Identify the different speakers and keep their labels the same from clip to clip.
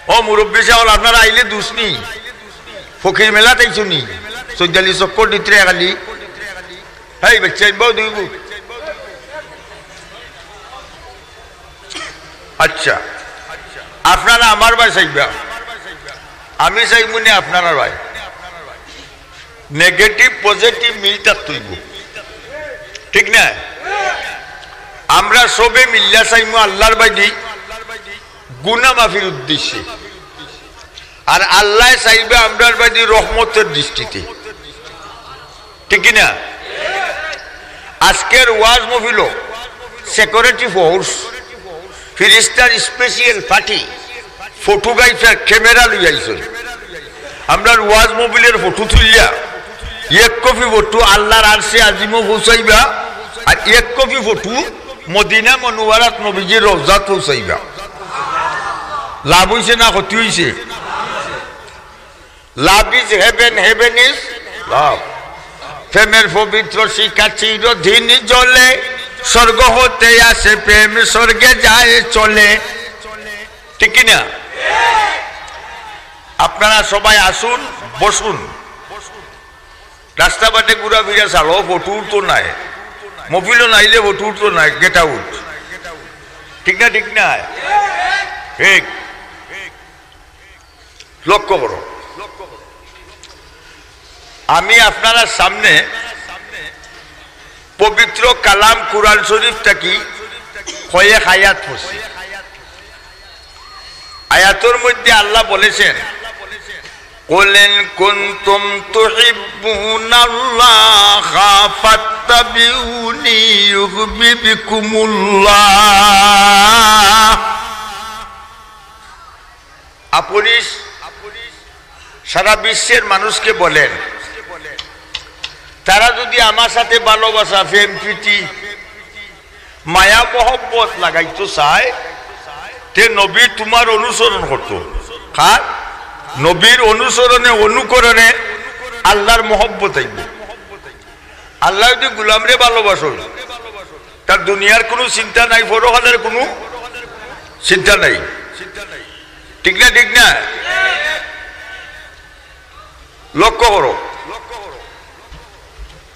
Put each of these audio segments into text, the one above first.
Speaker 1: ও মুরব্বী সাহেব আপনারা আইলে দুসনি ফকির মেলা তাইছুনি ৪৪ চক্কর দিতে খালি এই বাচ্চা বউ দুইব আচ্ছা আপনারা আমার ভাই চাইবা আমি চাইব নি আপনারা ভাই নেগেটিভ পজিটিভ মিলটা তুইব ঠিক না আমরা সবে মিল্লা চাইমু আল্লাহর বাইদি গুনাহ মাফির উদ্দেশ্যে আর আল্লাহ চাইবে আমরার বাইদি রহমতের দৃষ্টিতে ঠিক না আজকের ওয়াজ মহফিল সিকিউরিটি ফোর্স ফিরিস্তার স্পেশাল পার্টি ফটোগ্রাফার ক্যামেরা লই আইছেন আমরার ওয়াজ মহফিলের ফটো তুলিয়া এক কপি ফটো আল্লাহর আরশে আজিমও পৌঁছাইবা আর এক কপি ফটো মদিনা মনোয়ারাত নবীজির রওজাত পৌঁছাইবা লাভ হইছে না ক্ষতি হইছে love is heaven heaven is love প্রেমের পবিত্র শিখা চিরদিন জ্বলে স্বর্গ হতে আসে প্রেম স্বর্গে যায় চলে ঠিক না আপনারা সবাই আসুন বসুন রাস্তা বাটে ঘুরা ফিরা ছাড়ো ফটো তো নাই মফিলও নাইলে ফটো তো নাই গেট আউট ঠিক না ঠিক না ঠিক লক্ষ্য করো আমি আপনারা সামনে পবিত্র কালাম কুরআন শরীফটা কি কয়েক আয়াত পড়ছি আয়াতের মধ্যে আল্লাহ বলেছেন কুলিন কুনতুম তুহিব্বুনাল্লাহা ফাত্তাবিউনি ইউহিব্বুকুমুল্লাহ আপনি সারা বিশ্বের মানুষকে বলেন তারা যদি আমার সাথে ভালোবাসা প্রেম প্রীতি মায়া মহব্বত লাগাইতো চায় তে নবী তোমার অনুসরণ করতো কার নবীর অনুসরণে অনুকরণে আল্লাহর মহব্বত আইব আল্লাহ যদি গোলামরে ভালোবাসো তার দুনিয়ার কোনো চিন্তা নাই পরকালের কোনো চিন্তা নাই ঠিক না ঠিক না লক্ষ্য করো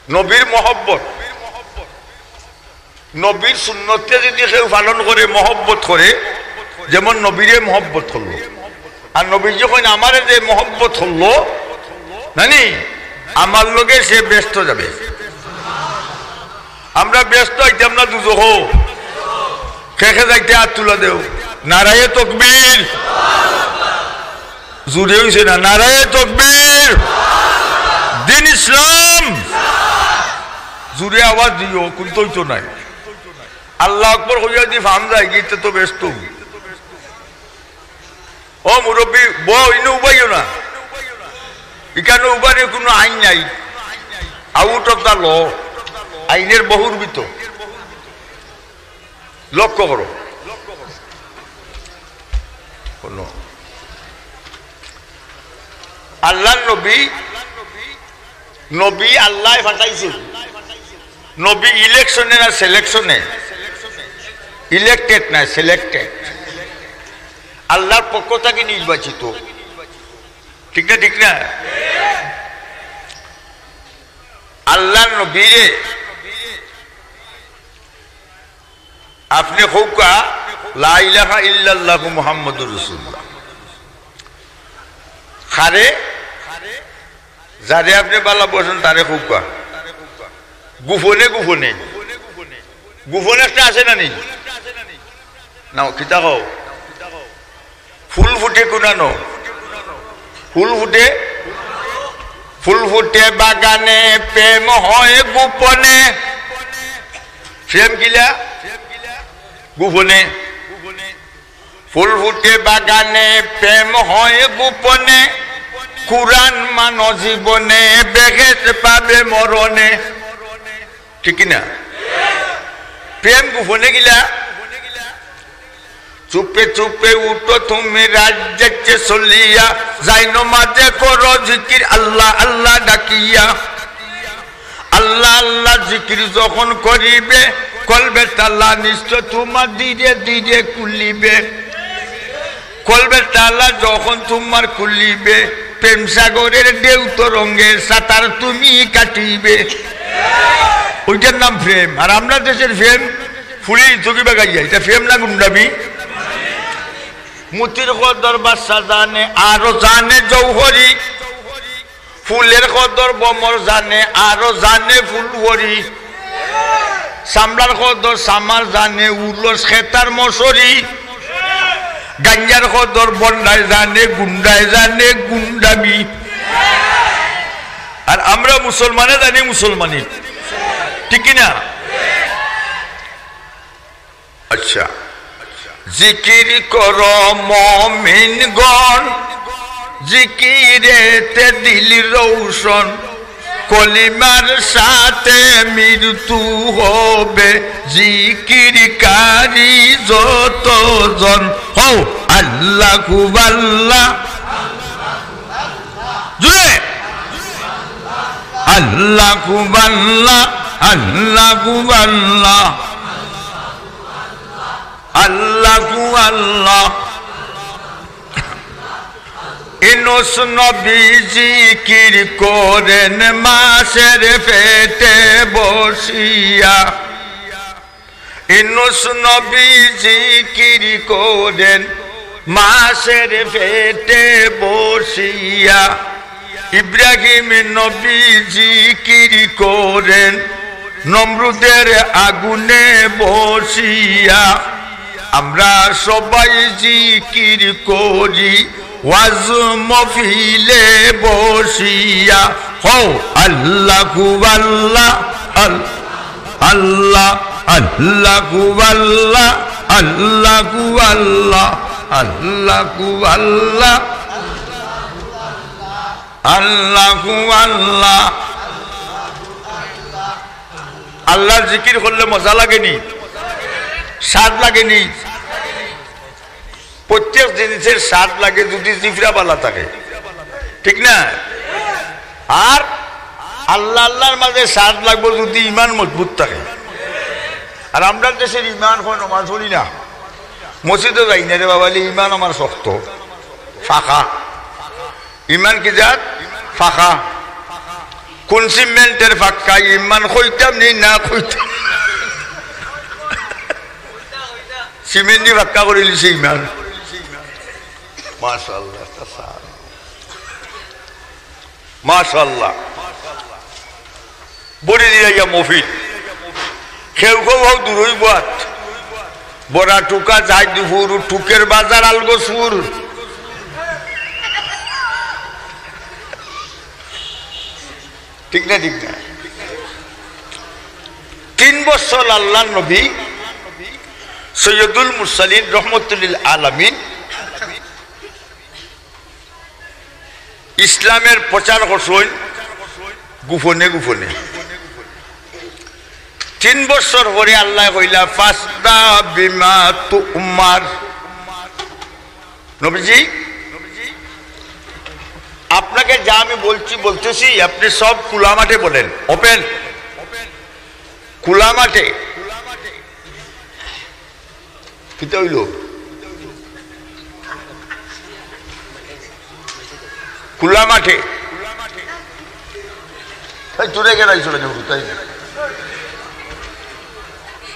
Speaker 1: নবীর মহব্বত নবীর সুন্নতে যদি কেউ পালন করে মহব্বত করে যেমন নবীরে মহব্বত করলো আর নবী যখন আমার যে মহব্বত হলো জানি আমার লোকে সে ব্যস্ত যাবে আমরা ব্যস্ত হইতাম না দুজহ খেখে যাইতে হাত তুলা দেও নারায়ে তাকবীর জুড়ে হইছে না নারায়ে তাকবীর দিন ইসলাম জুড়ে আওয়াজ দিও কিন্তু তো নাই আল্লাহ আকবর হইয়া দি ফাম যায় গীতে তো ব্যস্ত ও মুরব্বী বউ ইনো উবাইও না এখানে উবারে কোনো আইন নাই আউট অফ দ্য ল আইনের বহির্ভূত লক্ষ্য করো আল্লাহ নবী আল্লাহ পাঠাইছিল নবী ইলেকশনে না সিলেকশনে ইলেক্টেড না সিলেক্টেড আল্লাহর পক্ষ থেকে নির্বাচিত ঠিক না ঠিক না আল্লাহ নবীরে আপনি কৌকা লা ইলাহা ইল্লাল্লাহু মুহাম্মাদুর রাসূলুল্লাহ খারে যারে আপনি বালা বসেন তারে কৌকা গোপনে গোপনে গোপনে একটা আছে না নেই না কিতা কও ফুল ফুটে কোনানো ফুল ফুটে বাগানে প্রেম হয় গোপনে প্রেম কিলা গোপনে ফুল ফুটে বাগানে প্রেম হয় গোপনে কুরআন মান জীবনে বেগেত পাবে মরণে ঠিক না প্রেম গোপনে গিলা চুপে চুপে উঠো তুমি রাজ্যে চলিয়া যাইনো মাঝে করো জিকির আল্লাহ আল্লাহ ডাকিয়া আল্লাহ আল্লাহ জিকির যখন করিবে কলবে তালা নিশ্চয় তোমার ধীরে ধীরে খুলিবে কলবে তালা যখন তোমার খুলিবে প্রেম সাগরের ঢেউ তরঙ্গের সাঁতার তুমি কাটিবে ওইটার নাম প্রেম আর আমরা দেশের প্রেম ফুলি চকিবা গাইয়া এটা প্রেম না গুন্ডামি মুতির কদর বাদশা জানে আরো জানে জৌহরি ফুলের কদর বমর জানে আরো জানে ফুলহরি সামলার কদর সামার জানে উলস খেতার মশরি গাঞ্জার কদর বন্ডায় জানে গুন্ডামি আর আমরা মুসলমানে জানি মুসলমানি ঠিক কিনা আচ্ছা জিকির কর মুমিনগণ জিকিরেতে দিল রৌশন কলিমার সাথে মৃত্যু হবে জিকিরকারী যতজন হও আল্লাহু আল্লাহ জুড়ে আল্লাহু আল্লাহ আল্লাহু আল্লাহ আল্লাহু আল্লাহ ইনুস নবী জিকির করেন মাছের পেটে বসিয়া ইনুস নবী জিকির করেন মাছের পেটে বসিয়া ইব্রাহিম নবী জিকির করেন নমরুদের আগুনে বসিয়া আমরা সবাই জিকির করি ওয়াজ মফিলে বসিয়া হও আল্লাহু আল্লাহ আল্লাহ আল্লাহু আল্লাহ আল্লাহু আল্লাহ আল্লাহু আল্লাহ আল্লাহু আল্লাহ আল্লাহর জিকির করলে মজা লাগেনি স্বাদ লাগেনি প্রত্যেক জিনিসের স্বাদ লাগে যদি জিফরা বালা থাকে ঠিক না আর আল্লাহ আল্লাহর মাঝে স্বাদ লাগবে যদি ইমান মজবুত থাকে আর আমরা দেশের ইমান হয় নমাজ পড়ি না মসজিদে যাই না রে বাবালি ইমান আমার শক্ত ফাঁকা ইমান কি জাত ফাঁকা কোন সিমেন্টের ফাঁকা ইমান কইতাম নি না কইতাম সিমেন্ট দিয়ে ফাঁকা করে লিছে ইমান মাশাআল্লাহ মাশাআল্লাহ বড়ি দিয়া মফিদ কেউ কেউ হোক দূরই বাত বড়া টুকা যাই দুপুর টুকের বাজার আলগোসপুর ঠিক না 3 বছর আল্লাহ নবী সৈয়দুল মুরসালিন রহমতুল্লিল আলামিন ইসলামের প্রচার করছেন গোপনে 3 বছর পরে আল্লাহ কইলা ফাসদা বিমা তুমার নবীজি আপনাকে যা আমি বলতেছি আপনি সব খোলা মাঠে বলেন ওপেন খোলা মাঠে কিতা হইল খোলা মাঠে দূরে গেলাই চলে যাবো তাই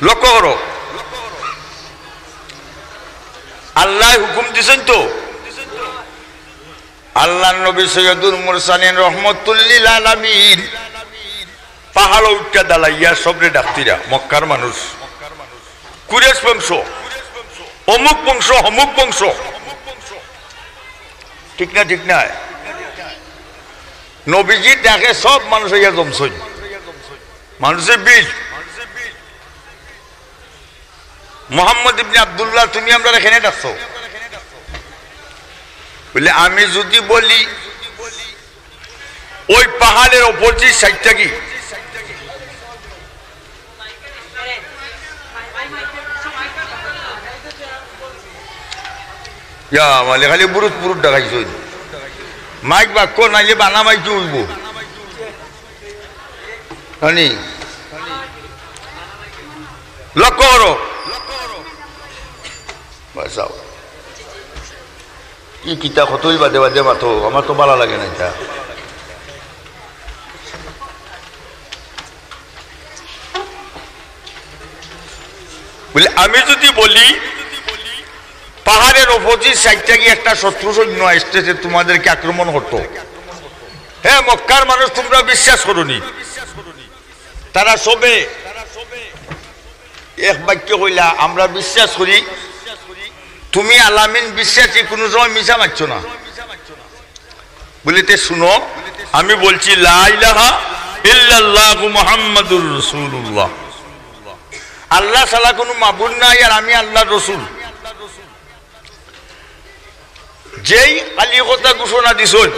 Speaker 1: লক্ষ্য করো আল্লাহ হুকুম দিছেন তো আল্লাহ নবী সৈয়দুল মুরসালিন রহমতুল্লিল আলামিন পাহাড় উঠা দালাইয়া সবরে ডাক্তিরা মক্কার মানুষ কুরেশ বংশ অমুক বংশ অমুক বংশ ঠিক না নবীজি ডাকে সব মানুষ হইয়া জমছই মানুষের বীর মোহাম্মদ ইবনে আব্দুল্লাহ তুমি আমরা এখানে ডাকছো বলে আমি যদি বলি ওই পাহাড়ের অপোজিট সাইডটা কি মানে খালি বুরুত ডাকাইছ মাইক বাক্য নাইলে বানা মাইক উঠব লক্ষ্য করো কি কিতা কতই বাদে বাদে মাথো আমার তো ভালো লাগে না এটা বলে আমি যদি বলি পাহাড়ের অপোজিট সাইডটা কি একটা শত্রু সৈন্য আসতেছে তোমাদেরকে আক্রমণ করতো হ্যাঁ মক্কার মানুষ তোমরা বিশ্বাস করোনি তারা সবে এক বাক্য কইলা আমরা বিশ্বাস করি তুমি আলামিন বিশ্বাসী কোনো সময় মিশা মারছ না বলিতে শুনো আমি বলছি লা ইলাহা ইল্লাল্লাহু মুহাম্মাদুর রাসূলুল্লাহ আল্লাহ ছাড়া কোনো মাবুদ নাই আর আমি আল্লাহর রাসূল যেই আলী কথা ঘোষণা দিছেন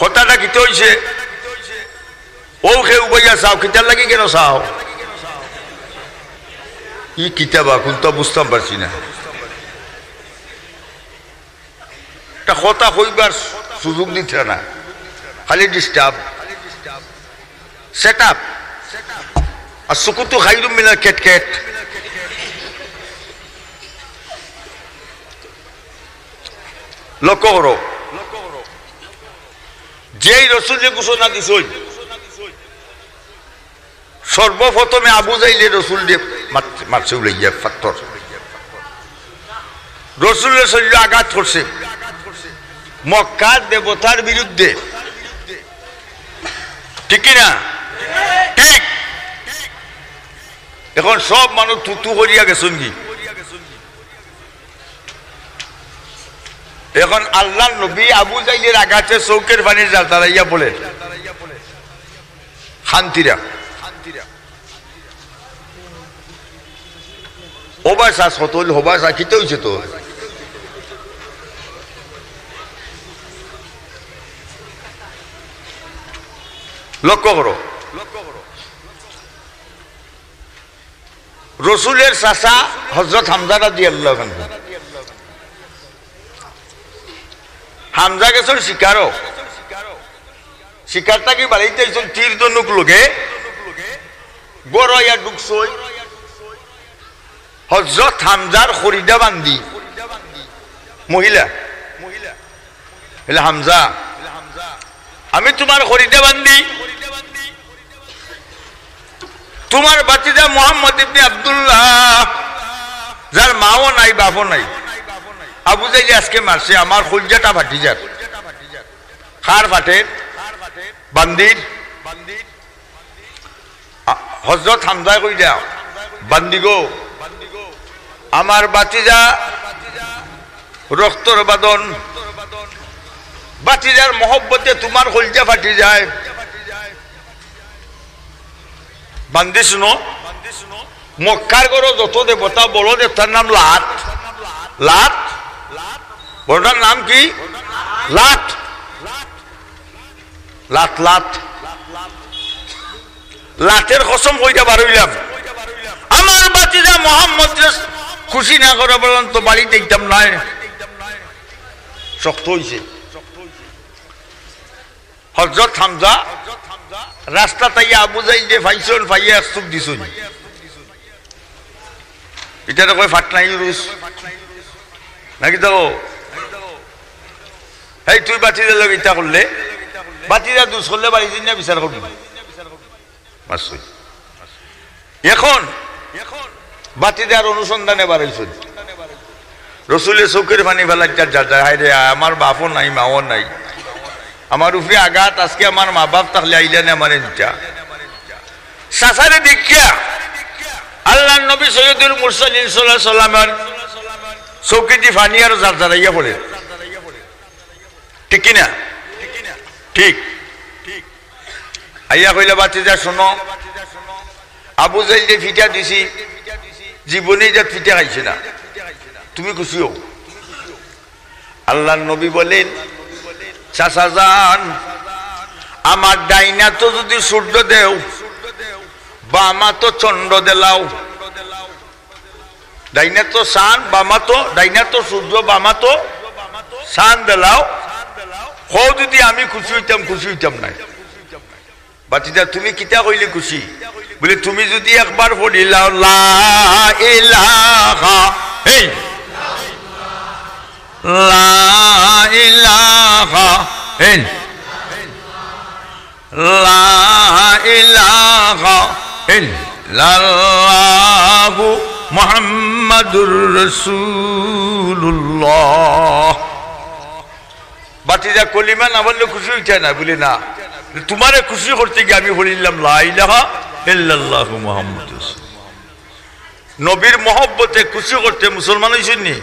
Speaker 1: কথাটা কিতে হইছে ও খেউ বইয়া চাও কিতার লাগি কেন চাও ই কিতাবা কোনটা বুঝতাম পারছি না একটা কথা কইবার সুযোগ দিতে না খালি ডিস্টার্ব সেট আপ আর সুকুতু খাইরুম মিনাল কেট কেট লক্ষ্য করো যেই রসুল ঘোষণা দিছই সর্বপ্রথমে আবু জাইলে রসুল দিয়ে মারছে উলাইয়া পাথর রসুলের শরীরে আঘাত করছে মক্কার দেবতার বিরুদ্ধে ঠিক না ঠিক এখন সব মানুষ তুতু করিয়া গেছেন কি এখন আল্লাহ নবী আবু জাইলের আঘাতে চৌকের পানির জাল তারাইয়া বলেন শান্তিরা হবার চা সতল হবার চা খিতে হয়েছে তো লক্ষ্য করো রসুলের চাচা হযরত হামজা রাদিয়াল্লাহু আনহু হামজা গেছেন শিকারও শিকারটা কি বাড়িতে তীর ধনুক লোকে গড়াইয়া ঢুকছই হযরত হামজার খরিদা বান্দি মহিলা হামজা আমি তোমার খরিদা বান্দি তোমার বাতিজা মুহাম্মদ ইবনে আব্দুল্লাহ যার মাও নাই বাপও নাই আবু জাইলে আজকে মারছে আমার কলজাটা ফাটি যার খার ফাটে বান্দির হযরত হামজা কই দাও বান্দি গো আমার বাতিজা রক্তর বাদন বাতিজার মহব্বতে তোমার কলজা ফাটি যায় বান্দি শুনো মক্কার গরো যত দেবতা বড় দেবতার নাম লাত লাত বড়টার নাম কি লাত লাত লাত লাতের কসম কইটা বার হইলাম আমার বাতিজা মোহাম্মদ খুশি না করে বলেন তো বাড়ি দেখতাম না শক্ত হইছে হযরত হামজা রাস্তা তাইয়া আবু জাইলে ফাইছন ফাইয়া একসুক দিছুন এটা তো কই ফাটনাই রুস নাকি দেখো এই তুই বাতিজা লোক ইটা করলে বাতিজা দুষ করলে বাড়ি দিন না বিচার করবি এখন বাতিজার অনুসন্ধানে বাড়াইছেন রসুলের চৌকের পানি ফেলার হাই রে আমার বাপও নাই মাও নাই আমার উপরে আঘাত আজকে আমার মা বাপ তাহলে আইলেন আমার ইচ্ছা সাসারে দেখিয়া আল্লাহ নবী সৈয়দুল মুরসালিন সাল্লাল্লাহু আলাইহি সাল্লামের চৌকিটি ফানি আর জারজারাইয়া পড়ে ঠিক কিনা ঠিক আইয়া কইলা বাতিজা শোনো আবু জাইল যে ফিটা দিছি জীবনে যা ফিটা খাইছে না তুমি খুশি হও আল্লাহ নবী বলেন চাচা যান আমার ডাইনা তো যদি সূর্য দেও বামা তো চন্দ্র দেলাও ডাইনা তো সান বামা তো ডাইনা তো সূর্য বামা তো সান দেলাও হো যদি আমি খুশি হইতাম নাই বাতিদা তুমি কিতা কইলে খুশি বলে তুমি যদি একবার পড়িলাও লা ইলাহা এই লা ইলাহা এই লা ইলাহা ইল্লাল্লাহু মুহাম্মাদুর রাসূলুল্লাহ বাতিদা কলিমা না বললে খুশি হইছে না বলে না তোমারে খুশি করতে গিয়ে আমি বলিলাম লা ইলাহা ইল্লাল্লাহু মুহাম্মাদুর রাসূল নবীর মহব্বতে খুশি করতে মুসলমান হইছেননি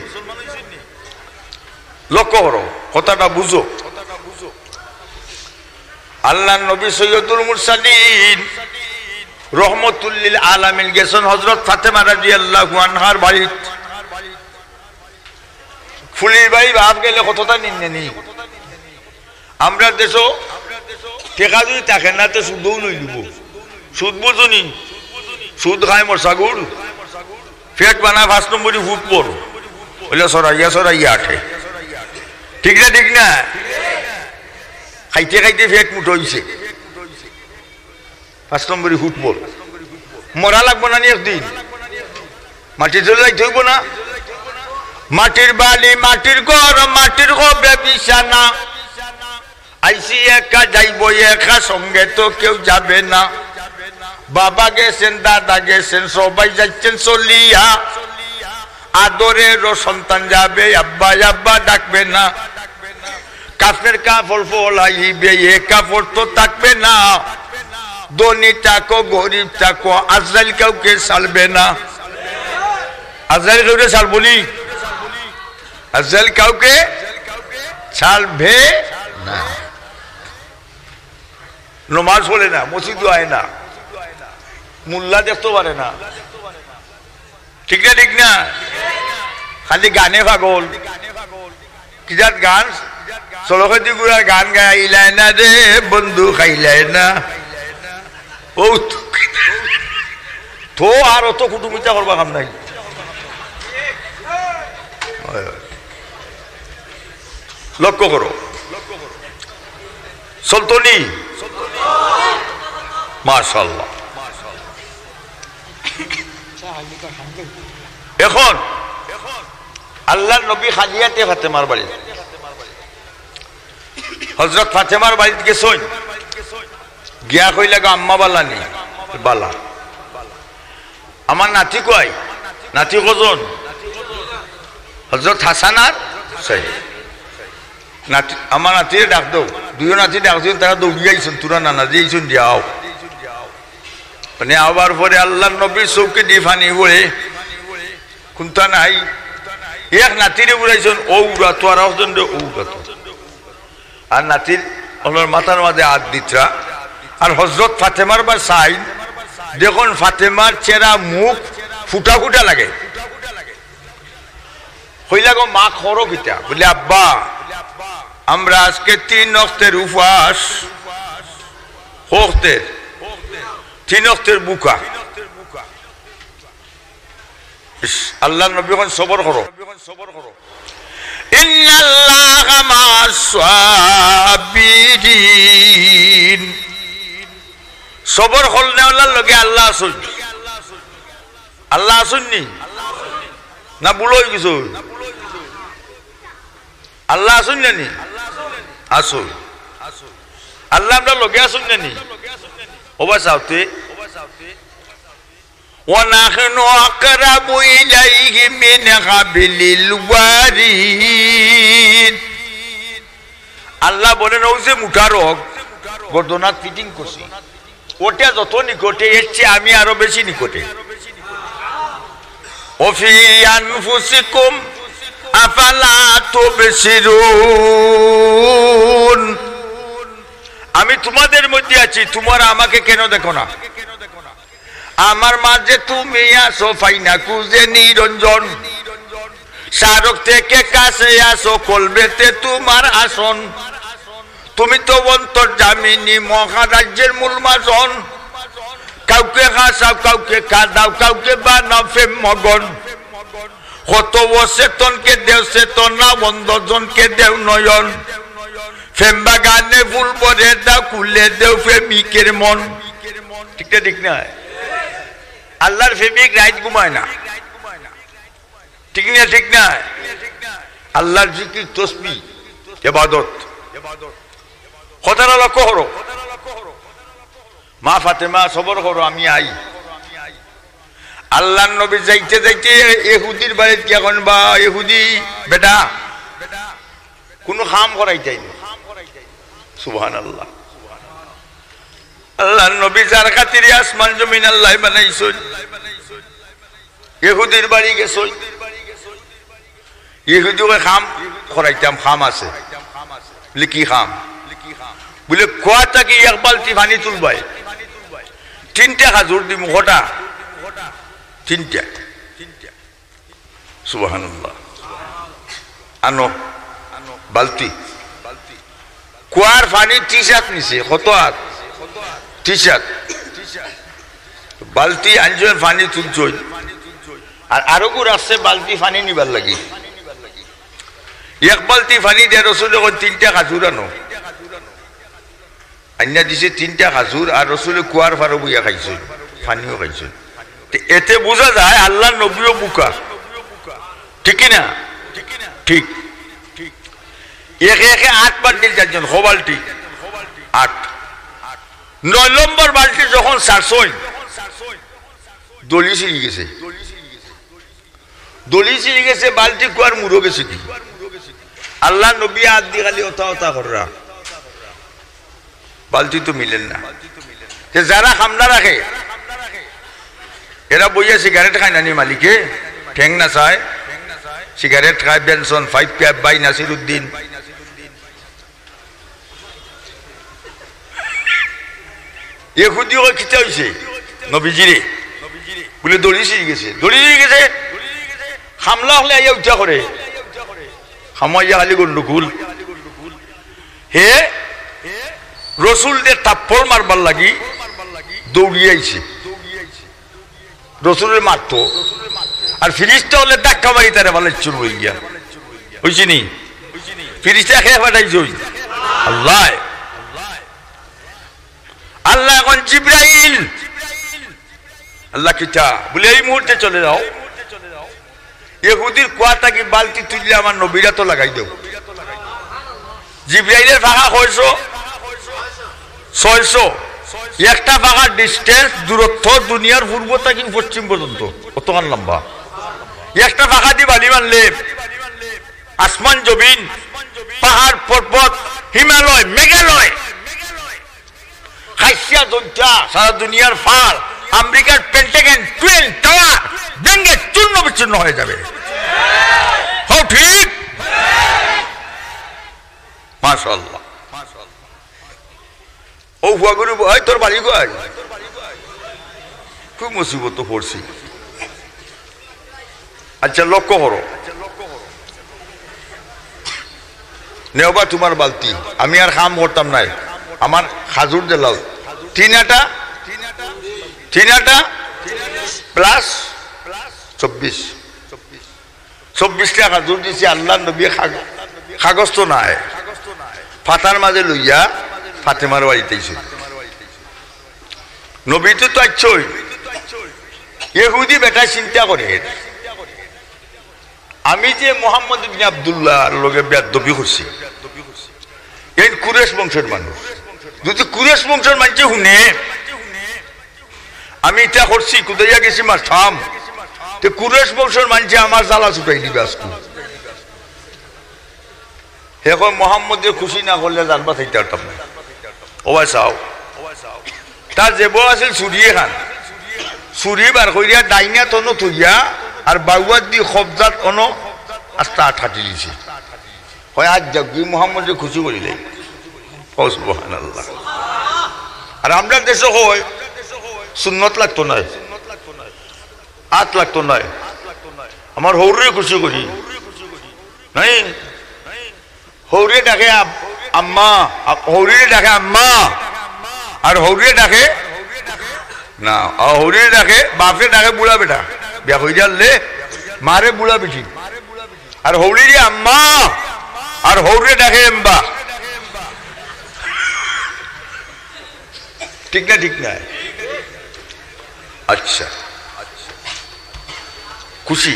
Speaker 1: লক্ষ্য করো কথাটা বুঝো আল্লাহর নবী সৈয়দুল মুরসালিন রহমতুল লিল আলামিন গেছেন হযরত ফাতেমা রাদিয়াল্লাহু আনহার বাড়িতে ফুলি ভাই বাপ গেলে কতটা নিন্নেনি আমরা দেশো টেকা যদি থাকে না তো সুদও লই দিব সুদ বুঝুনি সুদ খায় মোর সাগুর পেট বানা 5 নম্বরই ফুটবল বলে সরাইয়া আঠে ঠিক না খাইতে খাইতে পেট মুঠো হইছে 5 নম্বরই ফুটবল মরা লাগবো না নি একদিন মাটি জ্বলাই ধইব না মাটির বালি মাটির ঘর মাটির হবে বিছানা আইসি একা যাইব একা সঙ্গে তো কেউ যাবে না বাবা গেছেন দাদা গেছেন সবাই যাচ্ছেন চলিয়া আদরের সন্তান যাবে আব্বা আব্বা ডাকবে না কাফের কাপড় ফলাইবে এ কাপড় তো থাকবে না ধনী থাকো গরিব থাকো আজরাইল কাউকে ছাড়বে না আজরাইল কাউকে ছাড়বনি আজরাইল কাউকে ছাড়বে না নমাজ পড়ে না মসজিদ আয় না মোল্লা দেখতে পারে না ঠিক না খালি গানে পাগল কিজাত গান সলখতি গুড়ার গান গাইলাই না রে বন্ধু খাইলাই না ও তো আর অত কুটুমিতা করবা কাম নাই লক্ষ্য করো চলতনি মাশাআল্লাহ এখন আল্লাহর নবী খালিয়াতে ফাতেমার বাড়ি হযরত ফাতেমার বাড়িতে গেছেন গিয়া কইলা গো আম্মা বালানি বালা আমার নাতি কই নাতি কজন হযরত হাসান আর হুসাইন নাতি আমার নাতিরে ডাক দাও দুই নাতি ডাক দিন তারা দৌড়িয়ে আইছেন তোরা নানা দিয়েছেন যাও মানে আবার পরে আল্লাহর নবীর চৌকে দিয়ে ফানি বলে কোনটা নাই এক নাতিরে উড়াইছেন ও উড়া তো আর উড়া তো আর নাতির ওনার মাথার মাঝে হাত দিতরা আর হযরত ফাতেমার বা সাইন দেখুন ফাতেমার চেহারা মুখ ফুটা ফুটা লাগে কইলা গো মা খরো কিতা বলে আব্বা আমরা আজকে 3 ওয়াক্তের উপবাস হোকতে 3 ওয়াক্তের বুকা আল্লাহর নবী কোন সবর করো ইন্নাল্লাহা মা'আস সাবিরিন সবর করলে আল্লাহর লগে আল্লাহ আছেন আল্লাহ আছেননি না বুলই কিছু আল্লাহ আছেন না নি আসুন আল্লাহ আমরা লগে আছেন না নি ওবা সাউতে ونحن أقرب إليه من حبل الوريد আল্লাহ বলেন ও যে মুখারক গর্দনাত ফিটিং করছি ওটা যত নিকটে এর চেয়ে আমি আরো বেশি নিকটে ওফি আনফুসিকুম আফালা তুবসিরুন আমি তোমাদের মধ্যে আছি তোমরা আমাকে কেন দেখো না আমার মাঝে তুমি আসো ফাইনা কুজে নিরঞ্জন শাহরুখ থেকে কাছে আসো কলবেতে তোমার আসন তুমি তো অন্তর্যামিনী মহারাজ্যের মূল মাজন কাউকে হাসাও কাউকে কাঁদাও কাউকে বানাও ফেম মগন কত অচেতনকে দেও চেতনা অন্ধজনকে দেও নয়ন ফেম বাগানে ফুল পরে দাও কুলে দেও প্রেমিকের মন ঠিক না ঠিক না আল্লাহর প্রেমিক রাত ঘুমায় না ঠিক না ঠিক না আল্লাহর জিকির তসবিহ ইবাদত কথাটা লক্ষ্য করো মা ফাতেমা সবর করো আমি আই আল্লাহর নবী যাইতে যাইতে ইহুদির বাড়িতে কি এখন বা ইহুদি বেটা কোনো কাম করাইতেই না সুবহানাল্লাহ আল্লাহর নবী যার খাতিরে আসমান জমিন আল্লাহ বানাইছেন ইহুদির বাড়ি গেছই ইহুদিকে কাম করাইতাম কাম আছে বলে কি কাম বলে কোয়া থাকি এক বালতি পানি তুলবাই 3টা খাজুর দিমু কটা 3টা সুবহানাল্লাহ আনো বালতি কুয়ার পানি টি-শার্ট নিছে কত হাত টি-শার্ট বালতি আনজন পানি তুলছই আর আরো গুড় আসছে বালতি পানি নিবার লাগি এক বালতি পানি দিয়ে রসুল যখন 3টা খাজুর আনো আইনা দিছে 3টা খাজুর আর রসুলে কুয়ার ফারো বইয়া খাইছে পানিও খাইছে এতে বোঝা যায় আল্লাহর নবীও বুকা ঠিক না ঠিক একে একে 8 বালতি চারজন হ বালতি 8 9 নম্বর বালতি যখন সারছই দলি ছিঁড়ে গেছে বালতি কুয়ার মুড়ো গেছে কি আল্লাহ নবী হাত দিয়ে খালি ওতা কররা বালতি তো মিলেন না যারা খামলা রাখে এরা বইয়া সিগারেট খায় নানি মালিকে ঠেং না চায় সিগারেট খায় বেনসন 5 ক্যাপ বাই নাসির উদ্দিন ইহুদিও খিচা হইছে নবীজিরে বলে দড়ি ছিঁড়ে গেছে হামলা হলে আইয়া উঠা করে হামাইয়া খালি গন্ডগোল হে রসুলদের থাপ্পড় মারবার লাগি দৌড়িয়ে আইছে রসুলের মারত আর ফিরিস্তা হলে ধাক্কা মারি তারা ভালো চুর হয়ে গিয়া হয়েছে নি ফিরিস্তা খেয়ে পাঠাইছে আল্লাহ আল্লাহ এখন জিব্রাইল আল্লাহ কিটা বলে এই মুহূর্তে চলে যাও ইহুদির কুয়া থাকি বালতি তুললে আমার নবীরা তো লাগাই দেব জিব্রাইলের ফাঁকা 600 একটা ফাঁকা ডিস্টেন্স দূরত্ব দুনিয়ার পূর্ব থেকে পশ্চিম পর্যন্ত কতক্ষণ লম্বা একটা ফাঁকা দিয়ে বালি মানলে আসমান জমিন পাহাড় পর্বত হিমালয় মেঘালয় খাইসিয়া জঞ্চা সারা দুনিয়ার ফাল আমেরিকার পেন্টাগন টুয়েল টাওয়ার ভেঙে চূর্ণ বিচ্ছিন্ন হয়ে যাবে হও ঠিক মাশাআল্লাহ ও হুয়াগুরু ভাই তোর বাড়ি কই খুব মুসিবত পড়ছি আচ্ছা লক্ষ্য করো নেওবা তোমার বালতি আমি আর কাম করতাম নাই আমার খাজুর দিলাও 3 আটা প্লাস 24টা খাজুর দিছি আল্লাহ নবী কাগজ তো নাই ফাতার মাঝে লইয়া ফাতেমার বাড়িতে নবী তো আচ্ছই ইহুদি বেটা চিন্তা করে আমি যে মোহাম্মদ ইবনে আব্দুল্লাহ লগে বেয়াদবি করছি এই কুরেশ বংশের মানুষ যদি কুরেশ বংশের মানুষ শুনে আমি এটা করছি কুদাইয়া গেছি মার থাম তো কুরেশ বংশের মানুষ আমার জ্বালা ছুটাই দিবে আজকে এখন মোহাম্মদের খুশি না করলে জানবা থাকতে পারতাম না ও ভাই চাও তার যে বউ আছিল চুরিয়ে খান চুরি বার করিয়া ডাইনা তনো থইয়া আর বাউয়ার দি খবজাত অন আস্তা ঠাটি দিছে হয় আজ যাকি মোহাম্মদকে খুশি করিলে সুবহানাল্লাহ আর আমরা দেশে হয় সুন্নত লাগতো না 8 লাগতো না আমার হৌরে খুশি করি নাই হৌরে ডাকে আম্মা হৌরে ডাকে আম্মা আর হৌরে ডাকে না হৌরে ডাকে বাপে ডাকে বুড়া বেটা বিয়া হয়ে যালে মারে বুড়া বেটি আর হৌরে আম্মা আর হৌরে ডাকে এম্বা ঠিক না ঠিক না? আচ্ছা খুশি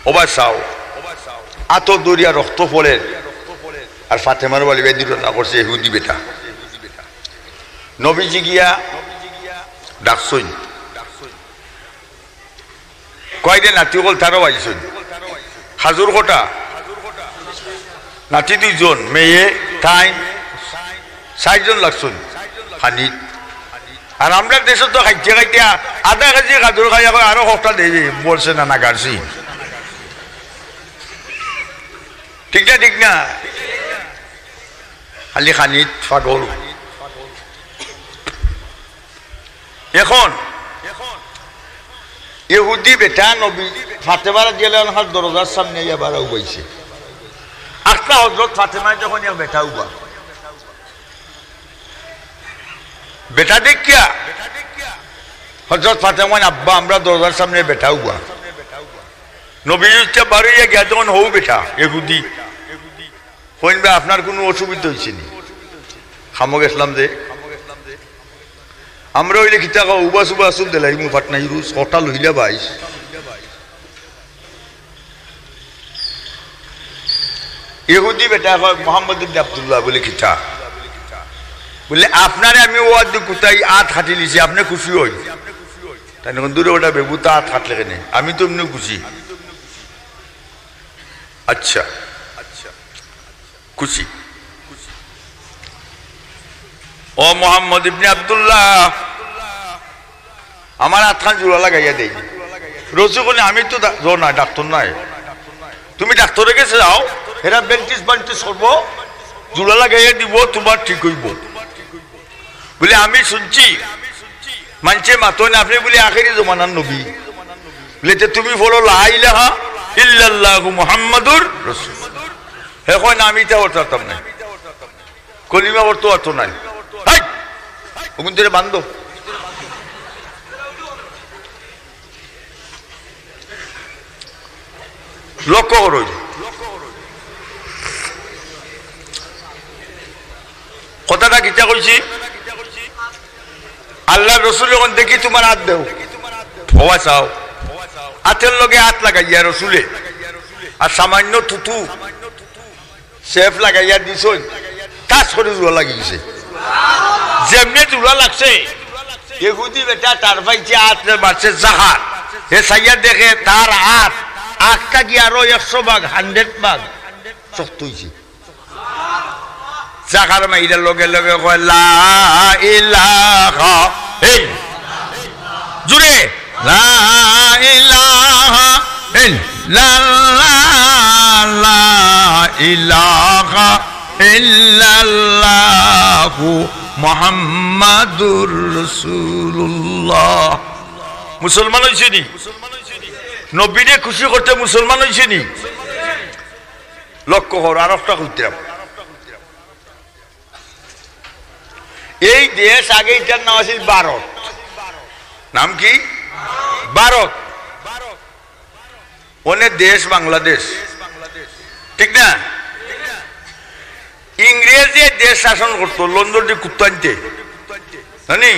Speaker 1: ওবার চাও আত দরিয়া রক্ত পড়ে আর ফাতেমার বাড়ি বেদির না করছে ইহুদি বেটা নবীজি গিয়া ডাকছই কয়দিন নাতি বল তারও আইসই হাজুর কোটা নাতি 2 জন মেয়ে তাই 6 জন লাগছই হানি আর আমরা দেশে তো খাইতে খাইতে আধা কেজি খাজুর খাই আরো হপ্তাহ দেবে বলছে না গাড়ছি ঠিক না ঠিক না খালি খানিত পাগল এখন ইহুদি বেটা নবী ফাতেমা রাদিয়াল্লাহু আনহার দরজার সামনে এবার উবাইছে আখলা হযরত ফাতেমা যখন এক বেটা উবা বেটা দেখিয়া হযরত ফাতেমা আব্বা আমরা দরজার সামনে বেটা উবা নবী উচ্চা বাড়িয়ে গিয়া যখন হও বেটা ইহুদি কইনবা আপনার কোনো অসুবিধা হইছে নি খামো গেছলাম যে আমরা হইলে কিতা উবা সুবা আসুল দিলাই মু ফাটনা ইরুস হঠাল হইলা বাইস ইহুদি বেটা হয় মোহাম্মদ ইবনে আব্দুল্লাহ বলে কিতা বলে আপনারে আমি ওয়াদ কুতাই আট খাটি লিছি আপনি খুশি হই তাই না দূরে ওটা বেবুতা আট খাটলে কেন আমি তো এমনি খুশি আচ্ছা খুশি ও মোহাম্মদ ইবনে আব্দুল্লাহ আমার আটখান জোড়া লাগাইয়া দেই রসু কোনে আমি তো না ডাক্তার নাই তুমি ডাক্তারে গেছে যাও এরা বেন্টিস করবো জোড়া লাগাইয়া দিব তোমার ঠিক হইব বলে আমি শুনছি মানছে মাতন আপনি বলে আখেরি জমানার নবী বলে তুমি বলো লা ইলাহা ইল্লাল্লাহু মুহাম্মাদুর রাসূলুল্লাহ এখন আমি তা করতাম না কলিমা পড়তো অর্থ নাই ওখান থেকে বান্ধ লক্ষ্য করো কথাটা কিতা কইছি আল্লাহ রসুল যখন দেখি তোমার হাত দেও হওয়া চাও হাতের লগে হাত লাগাইয়া রসুলে আর সামান্য থুতু সেফ লাগাইয়া দিছ কাজ করে জোড়া লাগিয়েছে যেমনি জোড়া লাগছে ইহুদি বেটা তার ভাইছে হাত মারছে জাহাজ হে সাইয়া দেখে তার হাত আটটা কি আরো 100 ভাগ 100 ভাগ শক্ত হয়েছে জাহার মাইরার লগে লগে কয় লা ইলাহা জুড়ে লা ইলাহা ইল্লাল্লাহ লা ইলাহা ইল্লাল্লাহু মুহাম্মাদুর রাসূলুল্লাহ মুসলমান হইছে নি নবীরে খুশি করতে মুসলমান হইছে নি লক্ষ্য করো আর একটা কইতাম এই দেশ আগে এটার নাম আছিল ভারত নাম কি ভারত অনেক দেশ বাংলাদেশ ঠিক না ইংরেজি দেশ শাসন করতো লন্ডন দিয়ে কুত্তানতে জানি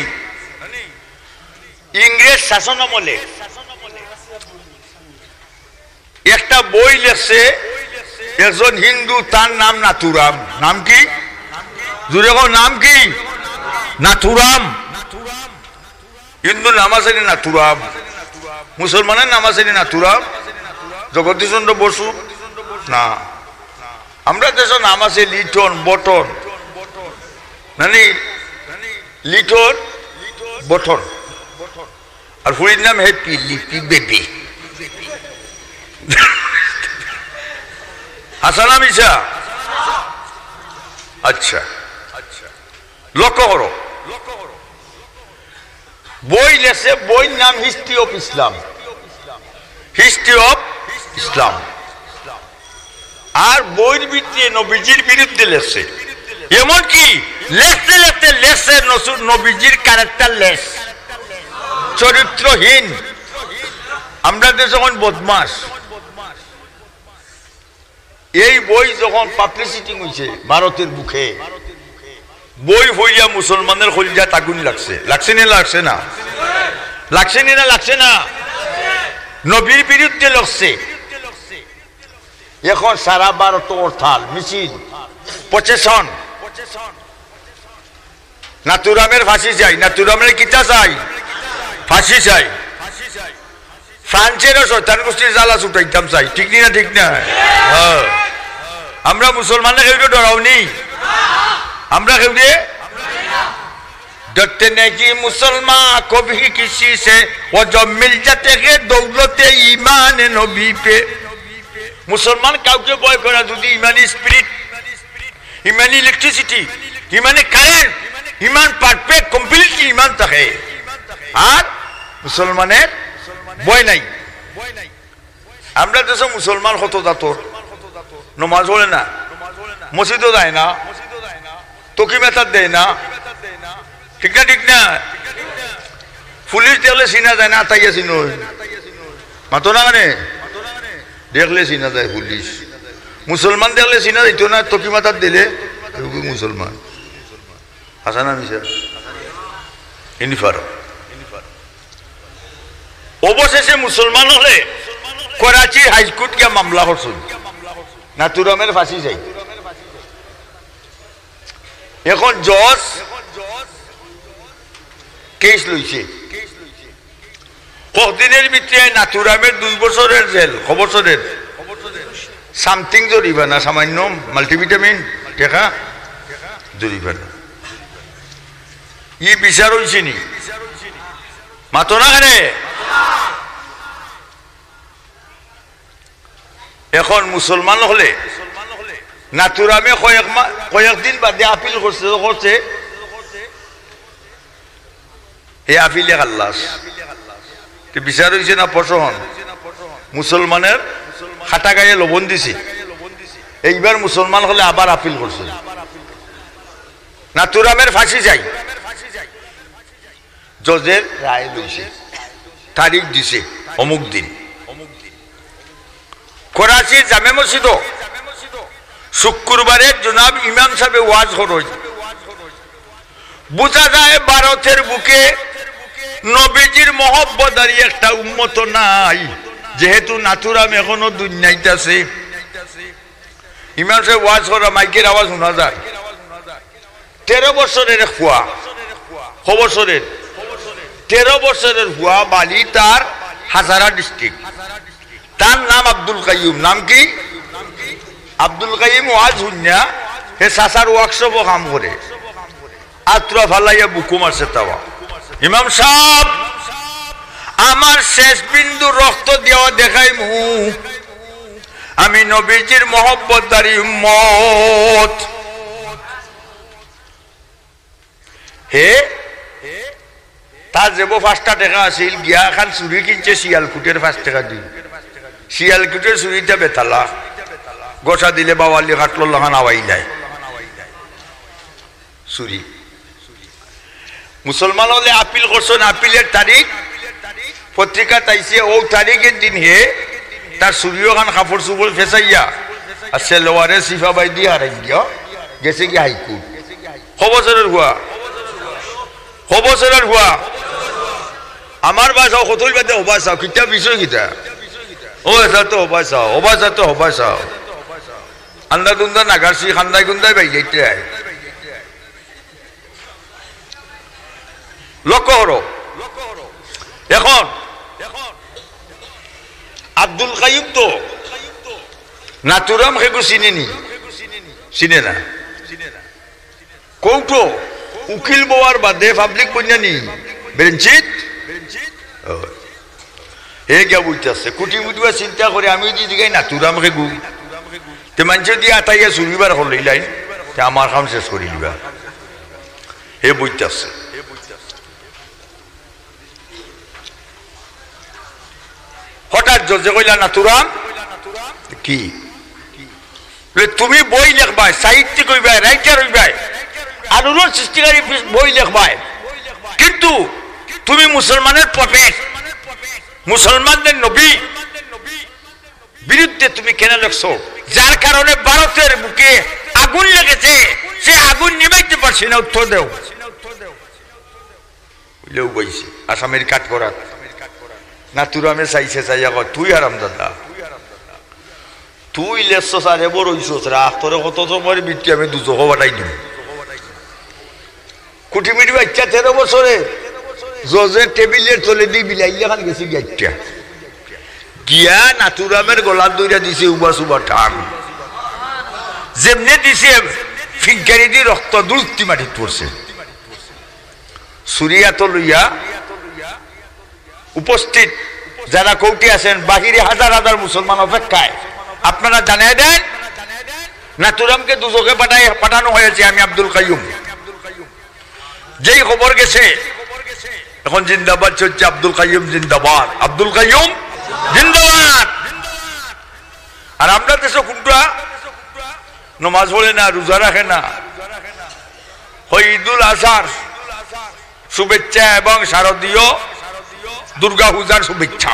Speaker 1: ইংরেজ শাসন আমলে একটা বই লেখছে একজন হিন্দু তার নাম নাথুরাম নাম কি জুড়ে নাম কি নাথুরাম হিন্দু নাম আছে নাথুরাম মুসলমানের নাম আছে নাথুরাম জগদীশ চন্দ্র বসু না আমরা দেশের নাম আছে লিটন বটন নানি লিটন বটন আর ফুরির নাম হ্যাপি লিপি বেবি হাসান মিশা আচ্ছা লক্ষ্য করো বই লেখছে বইয়ের নাম history of Islam history of Islam আর বইয়ের ভিত্তিতে নবীজির বিরুদ্ধে লেখছে এমনকি লেখতে লেখতে লেখছে নবীজির ক্যারেক্টার লেস চরিত্রহীন আমরা দেশ যখন বদমাস এই বই যখন পাবলিসিটি হয়েছে ভারতের বুকে বই হইয়া মুসলমানের কলিজা আগুন লাগছে, লাগছে না লাগছে না, লাগছে না লাগছে না, নবীর বিরুদ্ধে লড়ছে। এখন সারা ভারত হরতাল মিছিল প্রচেশন, নাতুরামের ফাঁসি চাই, নাতুরামের কিতা চাই, ফাঁসি চাই। ফ্রান্সেরও শয়তান গোষ্ঠীর জ্বালা ছুটাইতাম চাই, ঠিক না ঠিক না? আমরা মুসলমানের কেউ ডরাওনি, আমরা কেউ डरते नहीं मुसलमान कभी किसी से, वो जो मिल जाते हैं दौलते ईमान नबी पे। मुसलमान কাউকে ভয় করে না যদি ইমানি স্পিরিট, ইমানি ইলেকট্রিসিটি, ইমানি কারেন্ট, ইমান পারফেক্ট কমপ্লিটলি ইমান থাকে, আর মুসলমানের ভয় নাই। আমরা দেশে মুসলমান কত জাতর, নমাজ পড়ে না, মসজিদও যায় না, তকি মেথার দেয় না, ঠিক না ঠিক না? পুলিশ দেখলে চিনা যায় না, তাইয়া চিনো মাতো না, মানে দেখলে চিনা যায় পুলিশ। মুসলমান দেখলে চিনা যাইতো না, তকি মাথার দিলে মুসলমান আসা না মিশা ইনিফার। অবশেষে মুসলমান হলে করাচি হাইকোর্ট গিয়া মামলা করছেন, নাতুরামের ফাঁসি যাই। এখন জজ কেস লইছে, কদিনের ভিতরে নাতুরামের 2 বছরের জেল, বছরের সামথিং জরিমানা, সামান্য মাল্টিভিটামিন টেকা জরিমানা। ই বিচার হয়েছে নি মাতো না কেন? এখন মুসলমান হলে নাতুরামে কয়েকদিন বাদে আপিল করছে, এই আপিলে খাল্লাস। বিচার হয়েছে না প্রশাসন মুসলমানের খাটা গায়ে লবণ দিছে, এইবার মুসলমান হলে আবার আপিল করছে, নাতুরামের ফাঁসি চাই। জজের রায় লইছে, তারিখ দিছে অমুক দিন। করাচির জামে মসজিদ শুক্রবারে জনাব ইমাম সাহেব ওয়াজ করই, বোঝা যায় ভারতের বুকে নবীজির মহব্বত আর একটা উম্মত নাই, যেহেতু নাতুরাম এখনো দুনিয়াতে আছে। ইমাম সাহেব ওয়াজ করা, মাইকের আওয়াজ শোনা যায়। 13 বছরের হুয়া, বছরের 13 বছরের হুয়া বালি, তার হাজারা ডিস্ট্রিক্ট, তার নাম আব্দুল কাইয়ুম। নাম কি? আব্দুল কাইয়ুম। ওয়াজ শুনিয়া হে সাসার ওয়ার্কশপ কাম করে, আত্রা ফালাইয়া বুকু মারছে। তাওয়া ইমাম সাহেব, আমার শেষ বিন্দু রক্ত দেওয়া দেখাই মু, আমি নবীজির মহব্বতদারি উম্মত। হে তার যে 5 টাকা আছিল, গিয়া খান চুরি কিনছে শিয়ালকুটের 5 টাকা দিই। শিয়ালকুটের চুরিটা বেতালা, গোসা দিলে বাওয়ালি কাটল লাগান আওয়াই যায় চুরি। মুসলমান হলে আপিল করছেন, আপিলের তারিখ পত্রিকা তাইছে, ও তারিখের দিন হে তার চুরিও খান কাপড় চুপড় ফেসাইয়া আর সেলোয়ারে সিফা বাই দিয়ে হারাই গিয়া গেছে কি হাইকোর্ট। বছরের হুয়া, বছরের হুয়া। আমার বাসাও কতই বাদে হবা চাও, কিতা বিষয় কিতা ও এসা তো হবা চাও, হবা চা তো হবা চাও। আন্দা দুন্দা নাগারছি, খান্দাই গুন্দাই বাই যাইতে আয়। লক্ষ্য করো, এখন আব্দুল কাইয়ুম তো নাতুরাম খেগু চিনেনি, চিনে না। কৌটো উকিল বোয়ার বাদে পাবলিক বন্যানি বেঞ্চিত হে গিয়া বুঝতেছে কুটি মুটিবা চিন্তা করে, আমি যদি গাই নাতুরাম খেগু তে মানুষ দিয়ে আটাইয়া চুরিবার হলেই আমার কাম শেষ করে দিবা। হে বুঝতেছে হঠাৎ জজে কইলা, নাতুরাম কি তুমি বই লেখবাই, সাহিত্যিক হইবাই, রাইটার হইবাই, আলোড়ন সৃষ্টিকারী বই লেখবাই, কিন্তু তুমি মুসলমানের প্রফেট, মুসলমানদের নবী বিরুদ্ধে তুমি কেন লেখছো? যার কারণে ভারতের বুকে আগুন লেগেছে, সে আগুন নিবাইতে পারছে না, উত্তর দেও। বইছে আসামের কাঠ করার নাতুরামে চাইছে, চাইয়া কয় তুই আরাম দাদা, তুই লেছ সারে বড় হইছস রাখ, তোরে কত সময় বিটি আমি দুজক বাটাই দিব। কুটি মিটি বাচ্চা 13 বছরে জজের টেবিলের তলে দিয়ে বিলাইয়া খান গেছি গাইটা গিয়া নাতুরামের গলার দইরা দিছে উবা সুবা টান, যেমনে দিছে ফিঙ্কারি দিয়ে রক্ত দুলতি মাটিত পড়ছে। সুরিয়াত লইয়া উপস্থিত যারা কৌটি আছেন, বাহিরে হাজার হাজার মুসলমান অপেক্ষায়, আপনারা জানিয়ে দেন নাতুরামকে দুজকে পাঠানো হয়েছে। আমি আব্দুল কাইয়ুম, যেই খবর গেছে এখন জিন্দাবাদ চলছে, আব্দুল কাইয়ুম জিন্দাবাদ, আব্দুল কাইয়ুম জিন্দাবাদ। আর আমরা দেশে কোনটা নমাজ পড়ে না, রোজা রাখে না, ঈদুল আজহার শুভেচ্ছা এবং শারদীয় দুর্গা পূজার শুভেচ্ছা।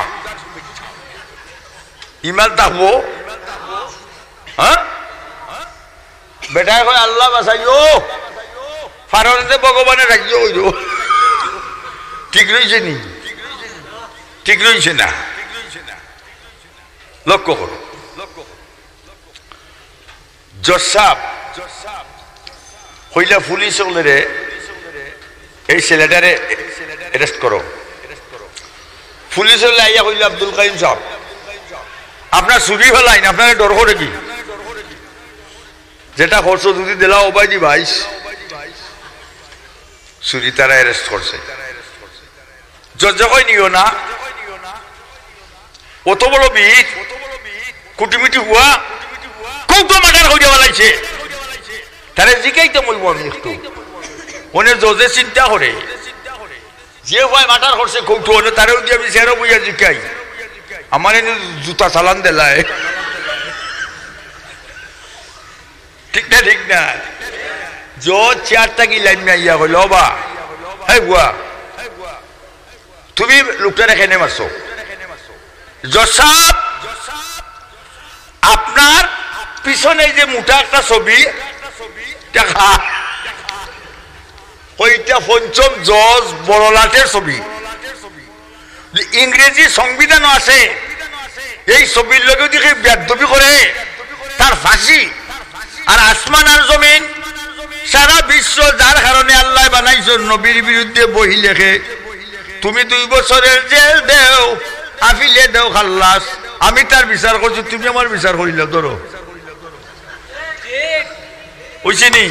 Speaker 1: ইমান থাকবো হ্যাঁ বেটায় কয় আল্লাহ বাঁচাইও, ফারণে ভগবানে রাখিও। ঠিক রয়েছে নি? ঠিক রয়েছে না? লক্ষ্য করো। জসাব হইলা পুলিশ রে এই ছেলেটারে অ্যারেস্ট করো। পুলিশ হলে আইয়া হইল আব্দুল কাইম সাহেব আপনার চুরি হলাইন, আপনার ডর করে কি? যেটা করছো যদি দিলা ওবাইদি ভাইস চুরি তারা অ্যারেস্ট করছে। যখন নিও না অত বড় বিট কুটিমিটি হুয়া কৌত মাটার হইয়া বলাইছে, তারা জিকাইতে মইব আমি একটু মনে জজে চিন্তা করে যে ভাই মাটার করছে কৌটো হলে তারেও দিয়ে আমি সেরো বইয়া জিকাই, আমার এনে জুতা চালান দেলায়। ঠিক না? ঠিক না? জজ চেয়ারটা কি লাইন আইয়া হইল বা হে বুয়া তুমি লোকটা এখানে মারছো, জজ সাহেব আপনার পিছনে যে মোটা একটা ছবি দেখা, ওইটা পঞ্চম জজ বড়লাটের ছবি, ইংরেজি সংবিধানও আছে। এই ছবির লোকে দেখে বেদবি করে তার ফাঁসি। আর আসমান আর জমিন সারা বিশ্ব যার কারণে আল্লাহ বানাইছ নবীর বিরুদ্ধে বহি লেখে, তুমি 2 বছরের জেল দেও, আপিলে দেও খাল্লাস, আমি তার বিচার করছি, তুমি আমার বিচার করিল। ধরো হইছে নি?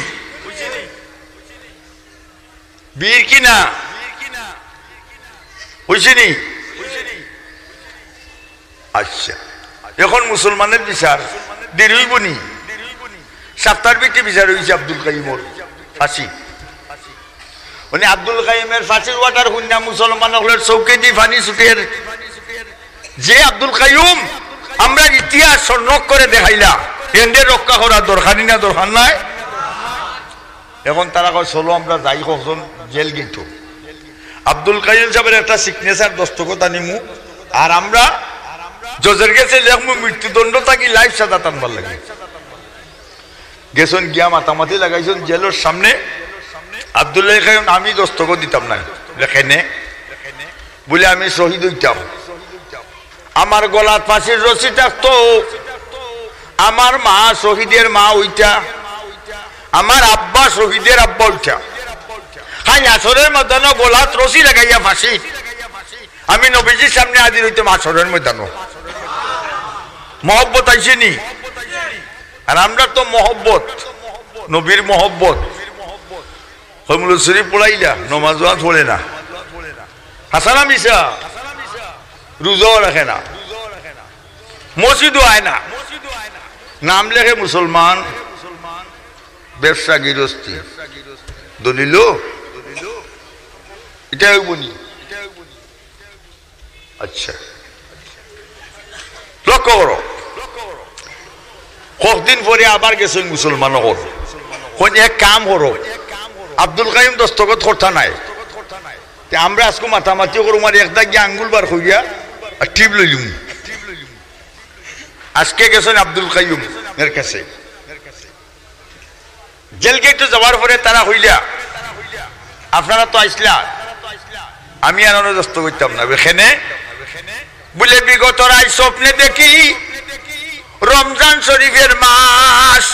Speaker 1: বীর কিনা হইছে নি? আচ্ছা এখন মুসলমানের বিচার দেরি হইব নি? 7টার ভিতরে বিচার হয়েছে আব্দুল কাইমের ফাঁসি। মানে আব্দুল কাইমের ফাঁসির ওয়াটার হুন্না মুসলমান হলের চৌকে দি ফানি ছুটের যে আব্দুল কাইম আমরা ইতিহাস স্বর্ণক করে দেখাইলা, এন্ডের রক্ষা করার দরকারই না, দরকার নাই। এখন তারা কয় চলো আমরা যাই কখন জেল গেট। আব্দুল কাইম সাহেবের একটা সিগনেচার দস্তখত আনিমু, আর আমরা জজের গেছে লেখমু মৃত্যুদণ্ড থাকি লাইফ সাজা টানবার লাগে। গেছেন গিয়া মাতামাতি লাগাইছেন জেলের সামনে। আব্দুল্লাহ কাইম আমি দস্তখত দিতাম না, লেখেনে বলে আমি শহীদ হইতাম, আমার গলার ফাঁসির রশি থাকতো, আমার মা শহীদের মা ওইটা, আমার আব্বা শহীদের আব্বা ওইটা। হ্যাঁ আসরের ময়দানে গলাত রশি লাগাইয়া ফাঁসি, আমি নবীজির সামনে হাজির হইতাম আসরের ময়দানে। মহব্বত আইসে নি? আর আমরা তো মহব্বত, নবীর মহব্বত হমুল শরীফ পড়াইলা, নমাজ পড়ে না, হাসানা মিশা রোজাও রাখে না, মসজিদও আয় না, নাম লেখে মুসলমান, ব্যবসা গৃহস্থী, দলিল এটা বলি। আচ্ছা লক্ষ্য করো, কতদিন পরে আবার গেছেন মুসলমান হল, এক কাম করো, আব্দুল কাইম দস্তখত করতা নাই, আমরা আজকে মাতামাতি করো, আমার একটা গিয়ে আঙ্গুল বার হইয়া আর টিপ লইলুম। আজকে গেছেন আব্দুল কাইম এর কাছে, জেল গেটে যাওয়ার পরে তারা হইলা আপনারা তো আইসলা আমি আর অনুদস্ত করতাম না এখানে বলে বিগত রায় স্বপ্নে দেখি রমজান শরীফের মাস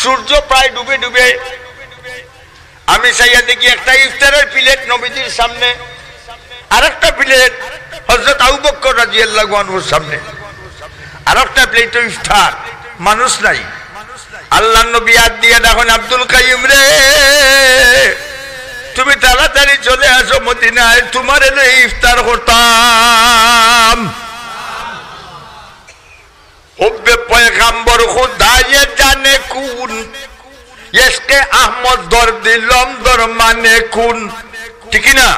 Speaker 1: সূর্য প্রায় ডুবে ডুবে আমি চাইয়া দেখি একটা ইফতারের প্লেট নবীজির সামনে আর একটা প্লেট হযরত আবু বকর রাদিয়াল্লাহু আনহুর সামনে আর একটা প্লেটে ইফতার মানুষ নাই আল্লাহর নবী হাত দিয়ে ডাকেন আব্দুল কাইয়ুম রে তুমি তাড়াতাড়ি চলে আসো মদিনায় তোমার এলে ইফতার করতাম হুব্বে পয়গম্বর খুদা ये জানে কোন ইসকে আহমদ দর্দি লমদর মানে কোন ঠিক না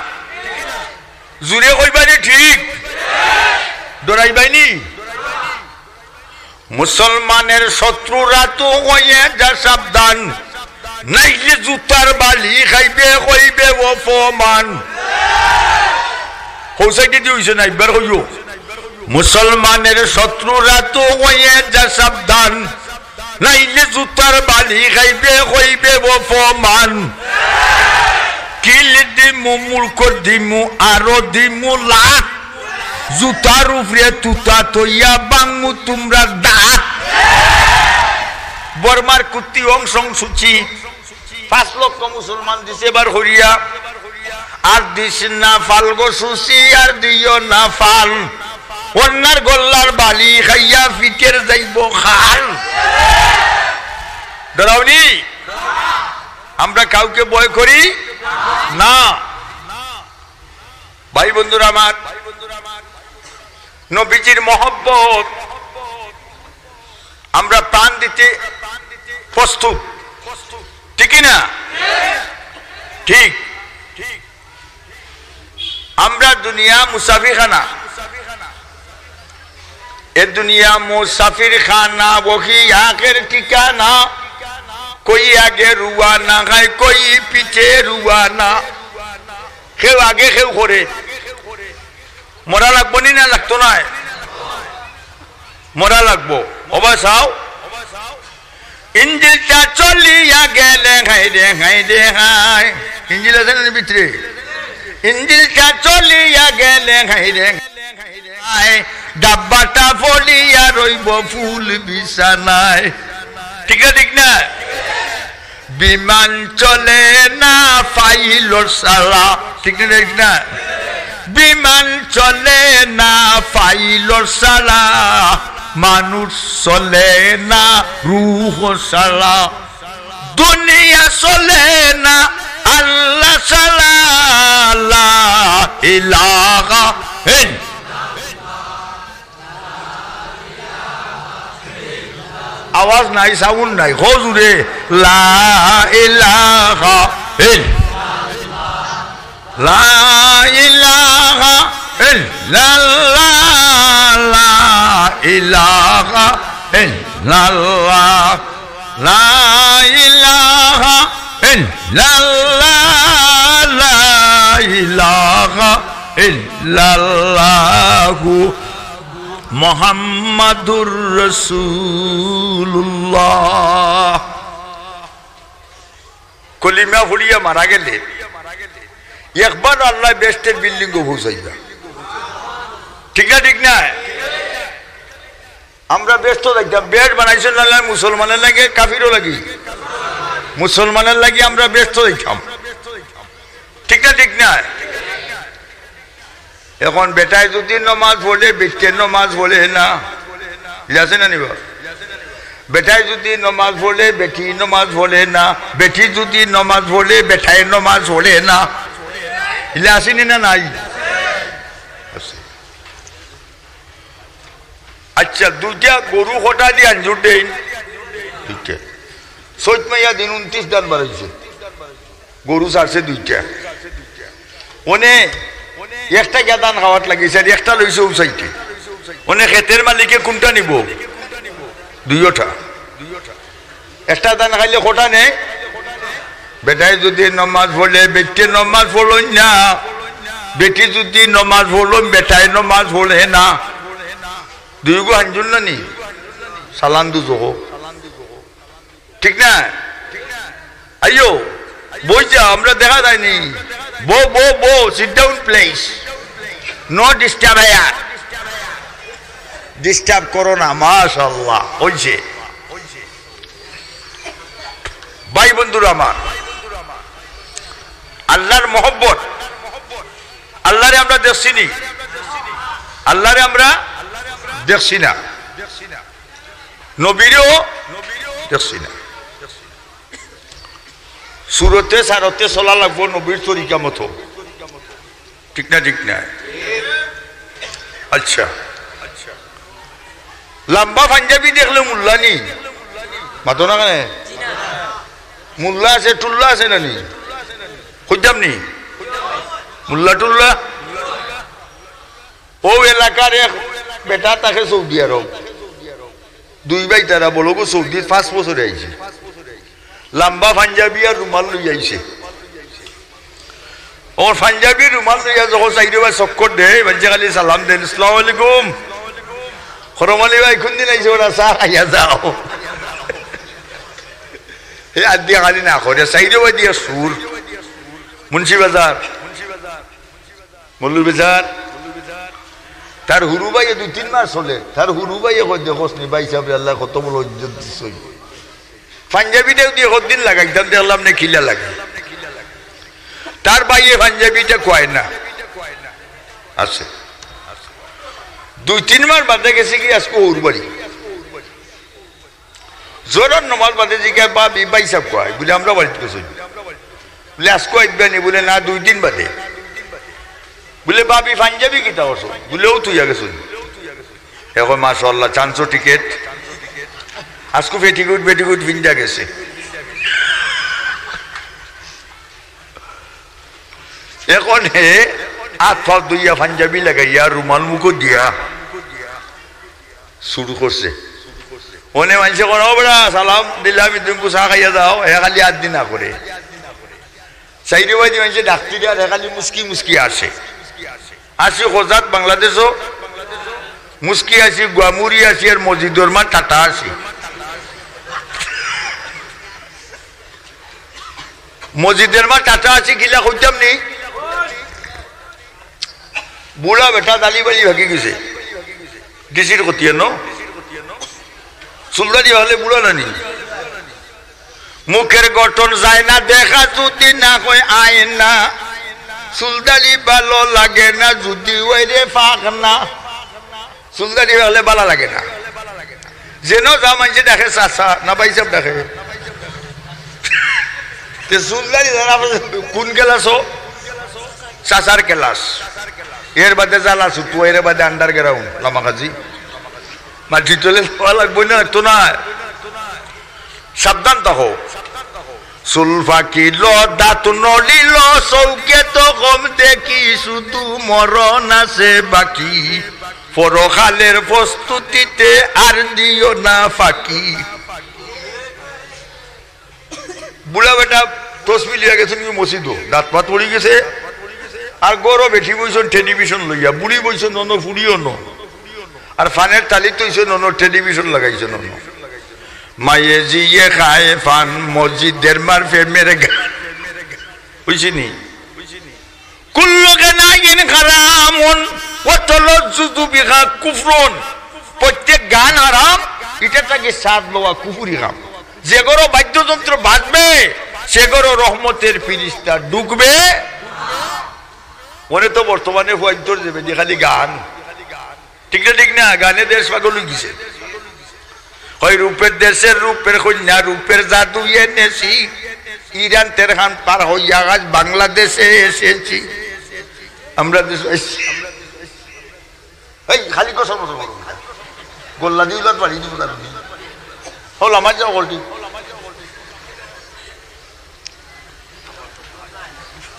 Speaker 1: জুরে কইবানি ঠিক ডরাইবাইনি মুসলমানের শত্রুরা তো হয়ে যা সাবধান নাইলে জুতার বালি খাইবে কইবে অপমান হোসাইটি দিয়েছে না একবার হইও মুসলমানের শত্রুরা তো হয়ে যা সাবধান নাইলে জুতার বালি খাইবে কইবে অপমান কিল দিমু মুলক দিমু আরো দিমু লাখ জুতার উপরে তুতা তৈয়া বাংমু তোমরা দাঁত বর্মার কুত্তি অংশ সূচি 5 লক্ষ মুসলমান দিছে এবার হরিয়া আর দিস না ফালগো সুচি আর দিও না ফাল অন্যার গল্লার বালি খাইয়া ফিকের যাইব খাল ডরাওনি আমরা কাউকে ভয় করি না ভাই বন্ধুরা আমার নবীজির মহব্বত আমরা প্রাণ দিতে প্রস্তুত ঠিক না ঠিক আমরা দুনিয়া মুসাফিরখানা এ দুনিয়া মুসাফির খানা বহি আখের ঠিকানা কই আগে রুয়ানা খায় কই পিছে রুয়ানা কেউ আগে কেউ করে মরা লাগবো নি না লাগতো না মরা লাগবো অবশ্যাও ইঞ্জিলটা চলিয়া গেলে হাই রে হাই ইঞ্জিল আছে না ভিতরে ইঞ্জিলটা চলিয়া গেলে হাই রে হাই ডাব্বাটা ফলিয়া রইব ফুল বিছানায় ঠিক না ঠিক না বিমান চলে না পাইলট সালা ঠিক না ঠিক না বিমান চলে না পাইলট সালা মানুষ চলে না রূহ সালা দুনিয়া চলে না আল্লাহ সালা লা ইলাহা আওয়াজ নাই সাউন্ড নাই হুজুরে লা ইলাহা লা ইলাহা ইল্লাল্লাহ লা ইলাহা ইল্লাল্লাহ লা ইলাহা ইল্লাল্লাহ লা ইলাহা ইল্লাল্লাহ মুহাম্মাদুর রাসূলুল্লাহ কলিমা ফুলিয়া মারা গেলে একবার আল্লাহ বেস্টের বিল্ডিং গো পৌঁছাইবা ঠিক না ঠিক না আমরা ব্যস্ত দেখতাম বেড বানাইছেন আল্লাহ মুসলমানের লাগে কাফিরও লাগি মুসলমানের লাগি আমরা ব্যস্ত দেখতাম ঠিক না ঠিক না এখন বেটায় যদি নমাজ পড়ে বেটির নমাজ পড়ে না আছে না নিবা বেটায় যদি নমাজ পড়ে বেটি নমাজ পড়ে না বেটি যদি নমাজ পড়ে বেটায় নমাজ পড়ে না ইলে আসেনি না নাই আচ্ছা দুইটা গরু হটা দিয়ে আঞ্জুর দেন ঠিক আছে চৈত মাইয়া দিন 29 দান বাড়াইছে গরু ছাড়ছে দুইটা ওনে একটা গাদান খাওয়াত লাগিয়েছে আর একটা লইছে উসাইতে ওনে ক্ষেতের মালিকে কোনটা নিব দুইটা একটা দান খাইলে কোটা নেই বেটায় যদি নমাজ পড়লে বেটি নমাজ পড়ল না বেটি যদি নমাজ পড়ল বেটায় নমাজ পড়ে না দুই গো আঞ্জুল না নি সালান দু জো ঠিক না? আইয়ো বই যা, আমরা দেখা যায়নি। বো বো বো, sit down place, no disturb here, disturb করো না। মাশাআল্লাহ হইছে। ভাই বন্ধুরা আমার, আল্লাহর মহব্বত, আল্লাহরে আমরা দেখছি নি, আল্লাহরে আমরা দেখছি না, নবীরও দেখছি না। সুরতে সারতে চলা লাগবো নবীর তরিকা মতো, ঠিক না? ঠিক না? আচ্ছা, লম্বা পাঞ্জাবি দেখলে মোল্লা নি মাতো না কেন? মোল্লা আছে, টুল্লা আছে না নি? খুঁজাম নি মোল্লা টুল্লা? ও এলাকার এক বেটা তাকে সৌদি আরব, দুই ভাই তারা বলো গো সৌদি 5 বছরে আইছে, লম্বা পাঞ্জাবি আর রুমাল লই আইছে। ওর পাঞ্জাবি রুমাল লইয়া যখন চাইরে ভাই চক্কর দেয়, বাচ্চা খালি সালাম দেন, আসসালামু আলাইকুম। খরমালি ভাই কোন দিন আইছে? ওরা চা খাইয়া যাও। হে আর দিয়া খালি না করে চাইরে ভাই দিয়া সুর। মুন্সি বাজার, মল্লুর বাজার, তার হুরু ভাইয়ে 2-3 মাস চলে, তার হুরু ভাইয়ে কই দেখোস নি ভাই সাহেব আল্লাহ কত বড় ইজ্জত দিছ। পাঞ্জাবিটাও দিয়ে কতদিন লাগাইতাম, দেখলাম না খিলা লাগে। তার ভাইয়ে পাঞ্জাবিটা কয় না আছে, 2-3 মাস বাদে গেছে কি আজকে ওর বাড়ি জোরের নমাজ বাদে জিজ্ঞাসা বা ভাই সাহেব কয় বলে আমরা বাড়িতে গেছি, বলে আজকে আসবেনি, বলে না 2 দিন বাদে, বলে বাবি পাঞ্জাবি কিতা করছো, বলেও তুই গেছ। এখন মাশাআল্লাহ চান্সো টিকেট, আজকে পেটিকুট পেটিকুট ভিঞ্জা গেছে। এখন হে হাত ফাঁক দুইয়া পাঞ্জাবি লাগাইয়া রুমাল মুখো দিয়া শুরু করছে। ওনে মানুষে কোন বড়া সালাম দিলাম, তুমি চা খাইয়া যাও, হে খালি 8 দিন না করে চাইরে বাই দিয়ে মানুষে ডাক্তি দেওয়া, হে খালি মুস্কি মুস্কি আসে। আসি খোজাত বাংলাদেশও মুস্কি আসি, গুয়ামুরি আসি, আর মসজিদর মা টাটা আসি। মসজিদের মা টাটা আছি গিলা কইতাম নি, বুড়া বেটা দালি বালি ভাগি গেছে, ডিসির কতিয়া ন সুলদারি হলে বুড়া নানি, মুখের গঠন যায় না দেখা যদি না কই আয় না, সুলদারি ভালো লাগে না যদি ওই রে ফাঁক না, সুলদারি হলে ভালো লাগে না। যেন যা মানছে দেখে চাষা না ভাই সব দেখে সুলদারি কোন ক্লাস? চাষার ক্লাস, এর বাদে জ্বালা ছুটু, এর বাদে আন্ডার গ্রাউন্ড লামাকাজি মাটি চলে যাওয়া লাগবে না তো না। সাবধান থাকো। চুল ফাঁকিল দাঁত নলিল চৌকে তো কম দেখি, শুধু মরণ আছে বাকি, পরকালের প্রস্তুতিতে আর দিও না ফাঁকি। বুড়া বেটা তসবি লিয়া গেছে মসজিদ, দাঁত পাত পড়ি গেছে, আর গরো বেঠি বইছেন টেলিভিশন লইয়া, বুড়ি বইছেন নন ফুড়িও ন, আর ফানের তালি তৈছে নন টেলিভিশন লাগাইছে নন। মায়ে জিয়ে খায় ফান মসজিদের মার ফেমের গান বুঝছি নি, কুল্লকে নাইন হারামন ওয়াতল যুযুবিহা কুফরুন, প্রত্যেক গান হারাম, এটা তাকে সাদ লওয়া কুফরি কাম। যে গরো বাদ্যযন্ত্র বাজবে সে গরো রহমতের ফিরিস্তা ঢুকবে। মনে তো বর্তমানে হুয়াইতর যাবে যে খালি গান, ঠিক না? ঠিক না? গানে দেশ পাগল গেছে। হয় রূপের দেশের রূপের কন্যা, রূপের জাদু এনেছি, ইরান তেরহান পার হইয়া আজ বাংলাদেশে এসেছি। আমরা দেশ এই খালি কসম গোল্লা দিয়ে বাড়ি দিব হল আমার যাও গোলটি।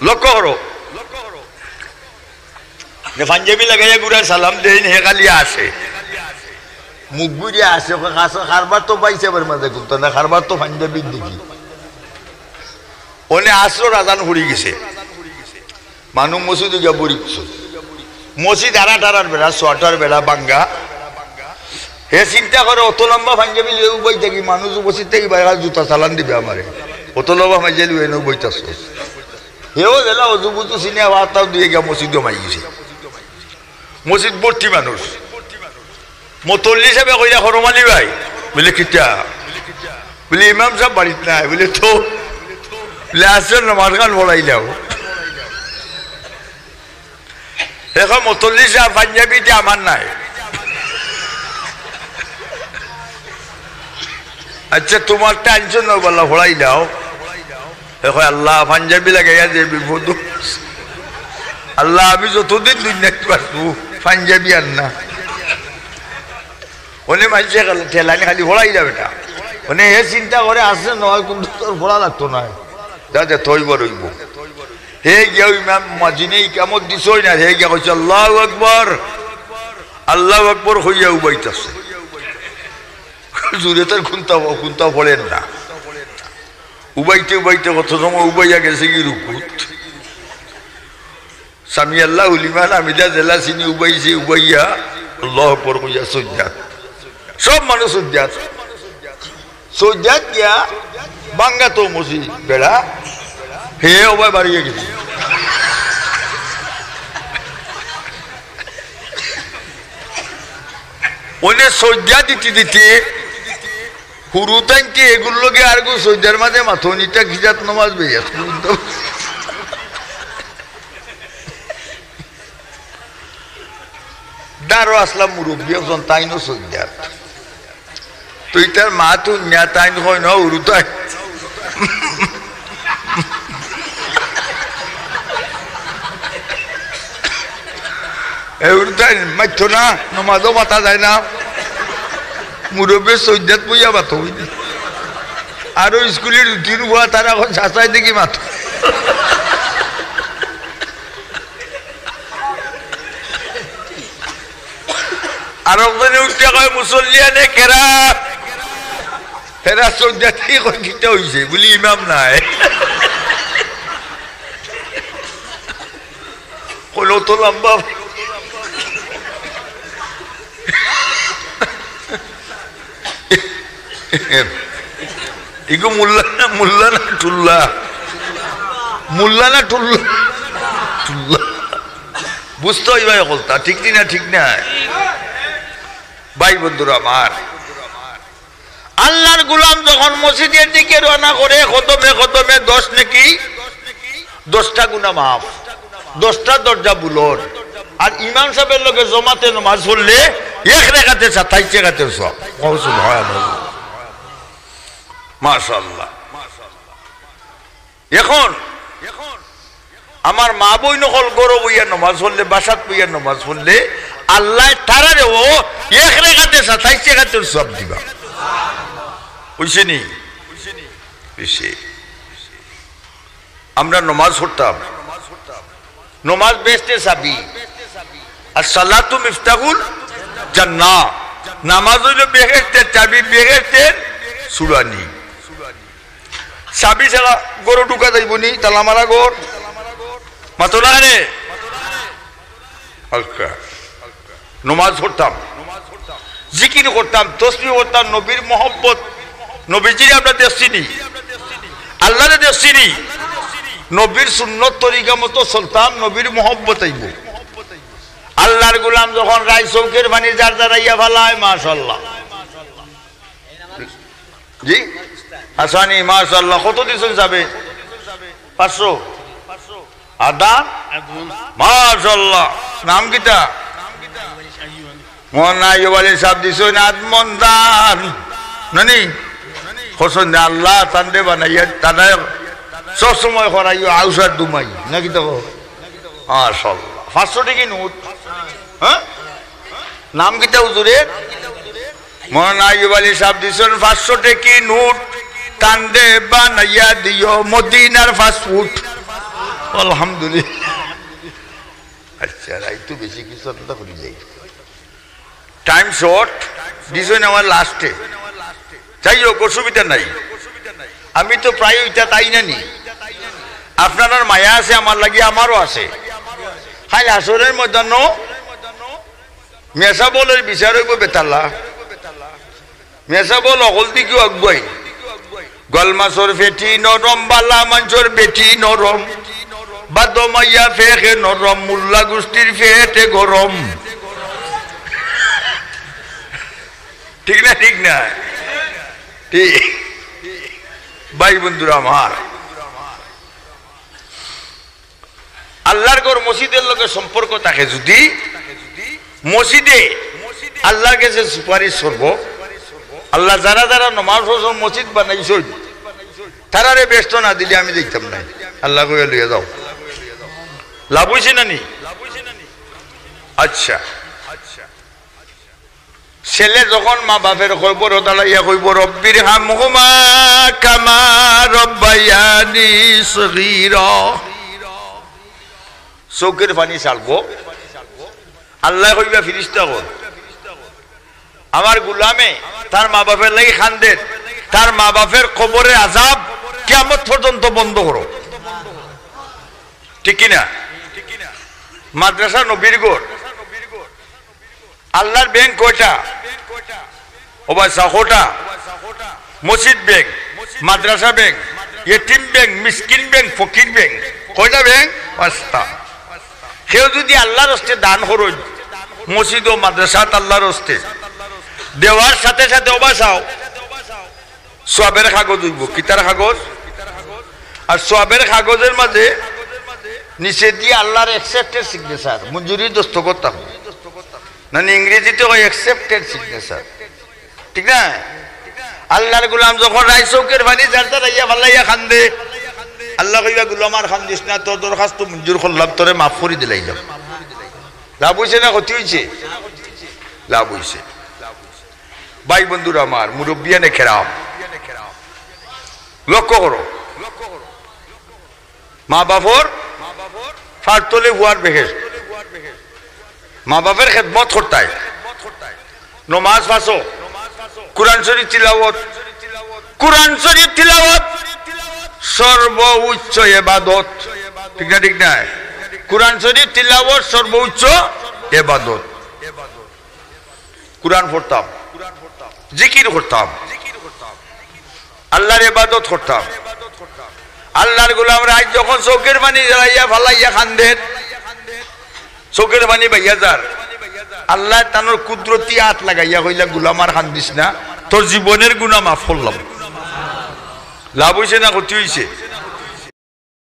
Speaker 1: লক্ষ্য করো, পাঞ্জাবি লাগাইয়া গুড়া সালাম দেন, হে খালি আসে মুখ গুড়িয়া আসে, খারবার তো পাইছে মাঝে ঘুরতো না, খারবার তো পাঞ্জাবি দেখি ওনে আসলো রাজান হরি গেছে, মানুষ মসজিদ গিয়া বড়ি মসজিদ আড়া টাড়ার বেড়া, সোয়াটার বেড়া বাঙ্গা, হে চিন্তা করে অত লম্বা পাঞ্জাবি লিয়ে বই থাকি মানুষ উপস্থিত থাকি বাইরে জুতা চালান দিবে আমারে অত লম্বা পাঞ্জাবি লিয়ে এনেও বইতাছ হেও জেলা অজু বুজু চিনে আবার তাও দিয়ে গিয়া মসজিদও মাই গেছে মসজিদ ভর্তি মানুষ মতল্লি হিসাবে কইরা হরমালি ভাই বলে কিটা বলে ইমাম সাহেব বাড়িতে নাই বলে তো বলে আসছেন নামাজ গান বলাই যাও এখন মতল্লি সাহেব পাঞ্জাবিটা আমার নাই আচ্ছা তোমারটা আনছো না বলা ভরাই দাও এখন আল্লাহ পাঞ্জাবি লাগাইয়া যে বিপদ আল্লাহ আমি যতদিন দুনিয়াতে পারবো পাঞ্জাবি আর না ওনে মানুষে ঠেলানি খালি ভরাই যাবে এটা মানে হে চিন্তা করে আসছে নয় কিন্তু তোর ভরা লাগতো না যাতে থইব রইব হে গিয়া ইমাম মাজিনে ইকামত দিছই না হে গিয়া কইছে আল্লাহু আকবার হইয়া উবাইতাছে জুরে তার খুন্তা পড়েন না উবাইতে উবাইতে কত সময় উবাইয়া গেছে কি রুকুত সামি আল্লাহ উলিমান আমিদা জেলা চিনি উবাইছে উবাইয়া আল্লাহ আকবার কইয়া সুজদাত সব মানুষ সুজদাত গিয়া বাঙ্গা তো মসি বেড়া হে ওবাই বাড়িয়ে গেছে ওনে সজ্জা দিতে হুরুতাইনকে এগুলোকে আর গো সজ্জার মাঝে মাথনিটা খিজাত নমাজ বেরিয়ে দারো আসলাম মুরব্বী একজন তাইনো সজ্জাত তুই তার মা তো ন্যা তাইন হয় না হুরুতাই হুরুতাই মাইতো না নমাজও মাথা যায় না মুরব্বী সজ্জাত বইয়া মাথো আরো স্কুলের রুটিন হওয়া তারা এখন চাচাই দেখি মাথো আর ওখানে উঠতে কয় মুসল্লিয়ানে কেরা হেরা সজ্জাতি কিটা হইছে বলি ইমাম নাই কলো তো লম্বা ইগো মুল্লা না টুল্লা বুঝতে হইবা বলতা ঠিক না ঠিক না ভাই বন্ধুরা আমার আল্লাহর গোলাম যখন মসজিদের দিকে রওনা করে খতমে 10 নাকি 10টা গুনাহ মাফ 10টা দরজা বুলন আর ইমাম সাহেবের লগে জমাতে নামাজ পড়লে এক রাকাতে 27 রাকাতে সব সুবহানাল্লাহ মাশাআল্লাহ এখন আমার মা বই নকল গরব হইয়া নামাজ পড়লে বাসাত হইয়া নামাজ পড়লে আল্লাহ তারারেও এক রাকাতে 27 রাকাতে সব দিবা বুঝছে নি আমরা নামাজ পড়তাম নামাজ বেহেশতে চাবি আর সালাতু মিফতাহুল জান্নাহ নামাজ হইল বেহেশতের চাবি বেহেশতের সুরানি চাবি ছাড়া গরু ঢুকা যাইব নি তালা মারা গর মাতো না রে নামাজ পড়তাম জিকির করতাম তসবিহ করতাম নবীর মহব্বত নবীজির আমরা দেখছিনি আল্লাহরে দেখছিনি নবীর সুন্নত তরিকা মতো চলতাম নবীর মহব্বত আইব আল্লাহর গোলাম যখন রায় চৌকের পানি যার দাঁড়াইয়া ভালায় মাশাআল্লাহ জি হাসানি মাশাআল্লাহ কত দিছেন যাবে 500 আদা মাশাআল্লাহ নাম কিটা মন আইয়ুব আলী সাহেব দিছেন আদমন্দান নানি হোসেন আল্লাহ তান্ডে বানাইয়া তানা সব সময় করাইও আউসার দুমাই নাকি তো মাশাআল্লাহ 500 টাকা নোট হ্যাঁ নাম কিটা হুজুরের মন আইয়ুব আলী সাহেব দিছেন 500 টাকা নোট তান্ডে বানাইয়া দিও মদিনার ফাস্টফুড আলহামদুলিল্লাহ আচ্ছা রাইতো বেশি কিছু কথা করি যাই টাইম শর্ট দিছেন আমার লাস্টে যাই হোক অসুবিধা নাই আমি তো প্রায় ওইটা তাই নানি আপনার মায়া আছে আমার লাগি আমারও আছে হাই আসরের মধ্যে মেসা বলের বিচার হইব বেতাল্লা মেসা বল অকল দিকে আগুয়াই গল মাছর ফেটি নরম বালা মাঞ্চর বেটি নরম বাদমাইয়া ফেকে নরম মুল্লা গোষ্ঠীর ফেটে গরম ঠিক না ঠিক না ঠিক ভাই বন্ধুরা আমার আল্লাহর ঘর মসজিদের লগে সম্পর্ক থাকে যদি মসজিদে আল্লাহর কাছে সুপারিশ করব আল্লাহ যারা যারা নমাজ পড়ছেন মসজিদ বানাইছেন তারারে ব্যস্ত না দিলে আমি দেখতাম না আল্লাহ কইয়া লইয়া যাও লাভ হইছে না নি আচ্ছা ছেলে যখন মা বাপের খবর দাঁড়াইয়া কইব রব্বির হামহুমা কামা রব্বায়ানি সগীরা চৌকের পানি চালবো আল্লাহ কইবা ফিরিস্তা কর আমার গুলামে তার মা বাপের লাগি খান্দে তার মা বাপের কবরে আযাব কিয়ামত পর্যন্ত বন্ধ করো ঠিক কিনা মাদ্রাসা নবীর ঘর আল্লাহর ব্যাংক কয়টা ওবাসা কোটা মসজিদ ব্যাংক মাদ্রাসা ব্যাংক ইতিম ব্যাংক মিসকিন ব্যাংক ফকির ব্যাংক কয়টা ব্যাংক পাঁচটা কেউ যদি আল্লাহর হস্তে দান করুন মসজিদ ও মাদ্রাসাত আল্লাহর হস্তে দেওয়ার সাথে সাথে ওবাসাও সওয়াবের কাগজ হইব কিতার কাগজ আর সওয়াবের কাগজের মাঝে নিচে দিয়ে আল্লাহর অ্যাকসেপ্টেড সিগনেচার মঞ্জুরি দস্তখত থাকবে না ইংরেজিতে হয় অ্যাকসেপ্টেড সিগনেচার ঠিক না আল্লাহর গোলাম যখন রায় চৌকের পানি যার যারাইয়া ভালাইয়া খান্দে আল্লাহ কইবা গোলাম আর খান্দিস না তোর দরখাস্ত মঞ্জুর করলাম তোরে মাফ করে দিলাইলাম লাভ হইছে না ক্ষতি হইছে লাভ হইছে ভাই বন্ধুরা আমার মুরব্বিয়ানে খেরাম লক্ষ্য করো মা বাপর ফারতলে হুয়ার বেহেস মা বাপের খেদমত করতায় নমাজ ফাঁসো কুরআন শরীফ তিলাওয়াত কুরআন শরীফ তিলাওয়াত সর্বোচ্চ ইবাদত ঠিক না ঠিক না কুরআন শরীফ তিলাওয়াত সর্বোচ্চ ইবাদত কুরআন পড়তাম জিকির করতাম আল্লাহর ইবাদত করতাম আল্লাহর গোলামরা আজ যখন চোখের পানি জ্বালাইয়া ফালাইয়া খান্দেন চোখের পানি বাইয়া যার আল্লাহ তানোর কুদরতি হাত লাগাইয়া কইলা গোলামার খান্দিস না তোর জীবনের গুনাহ মাফ করলাম লাভ হইছে না ক্ষতি হইছে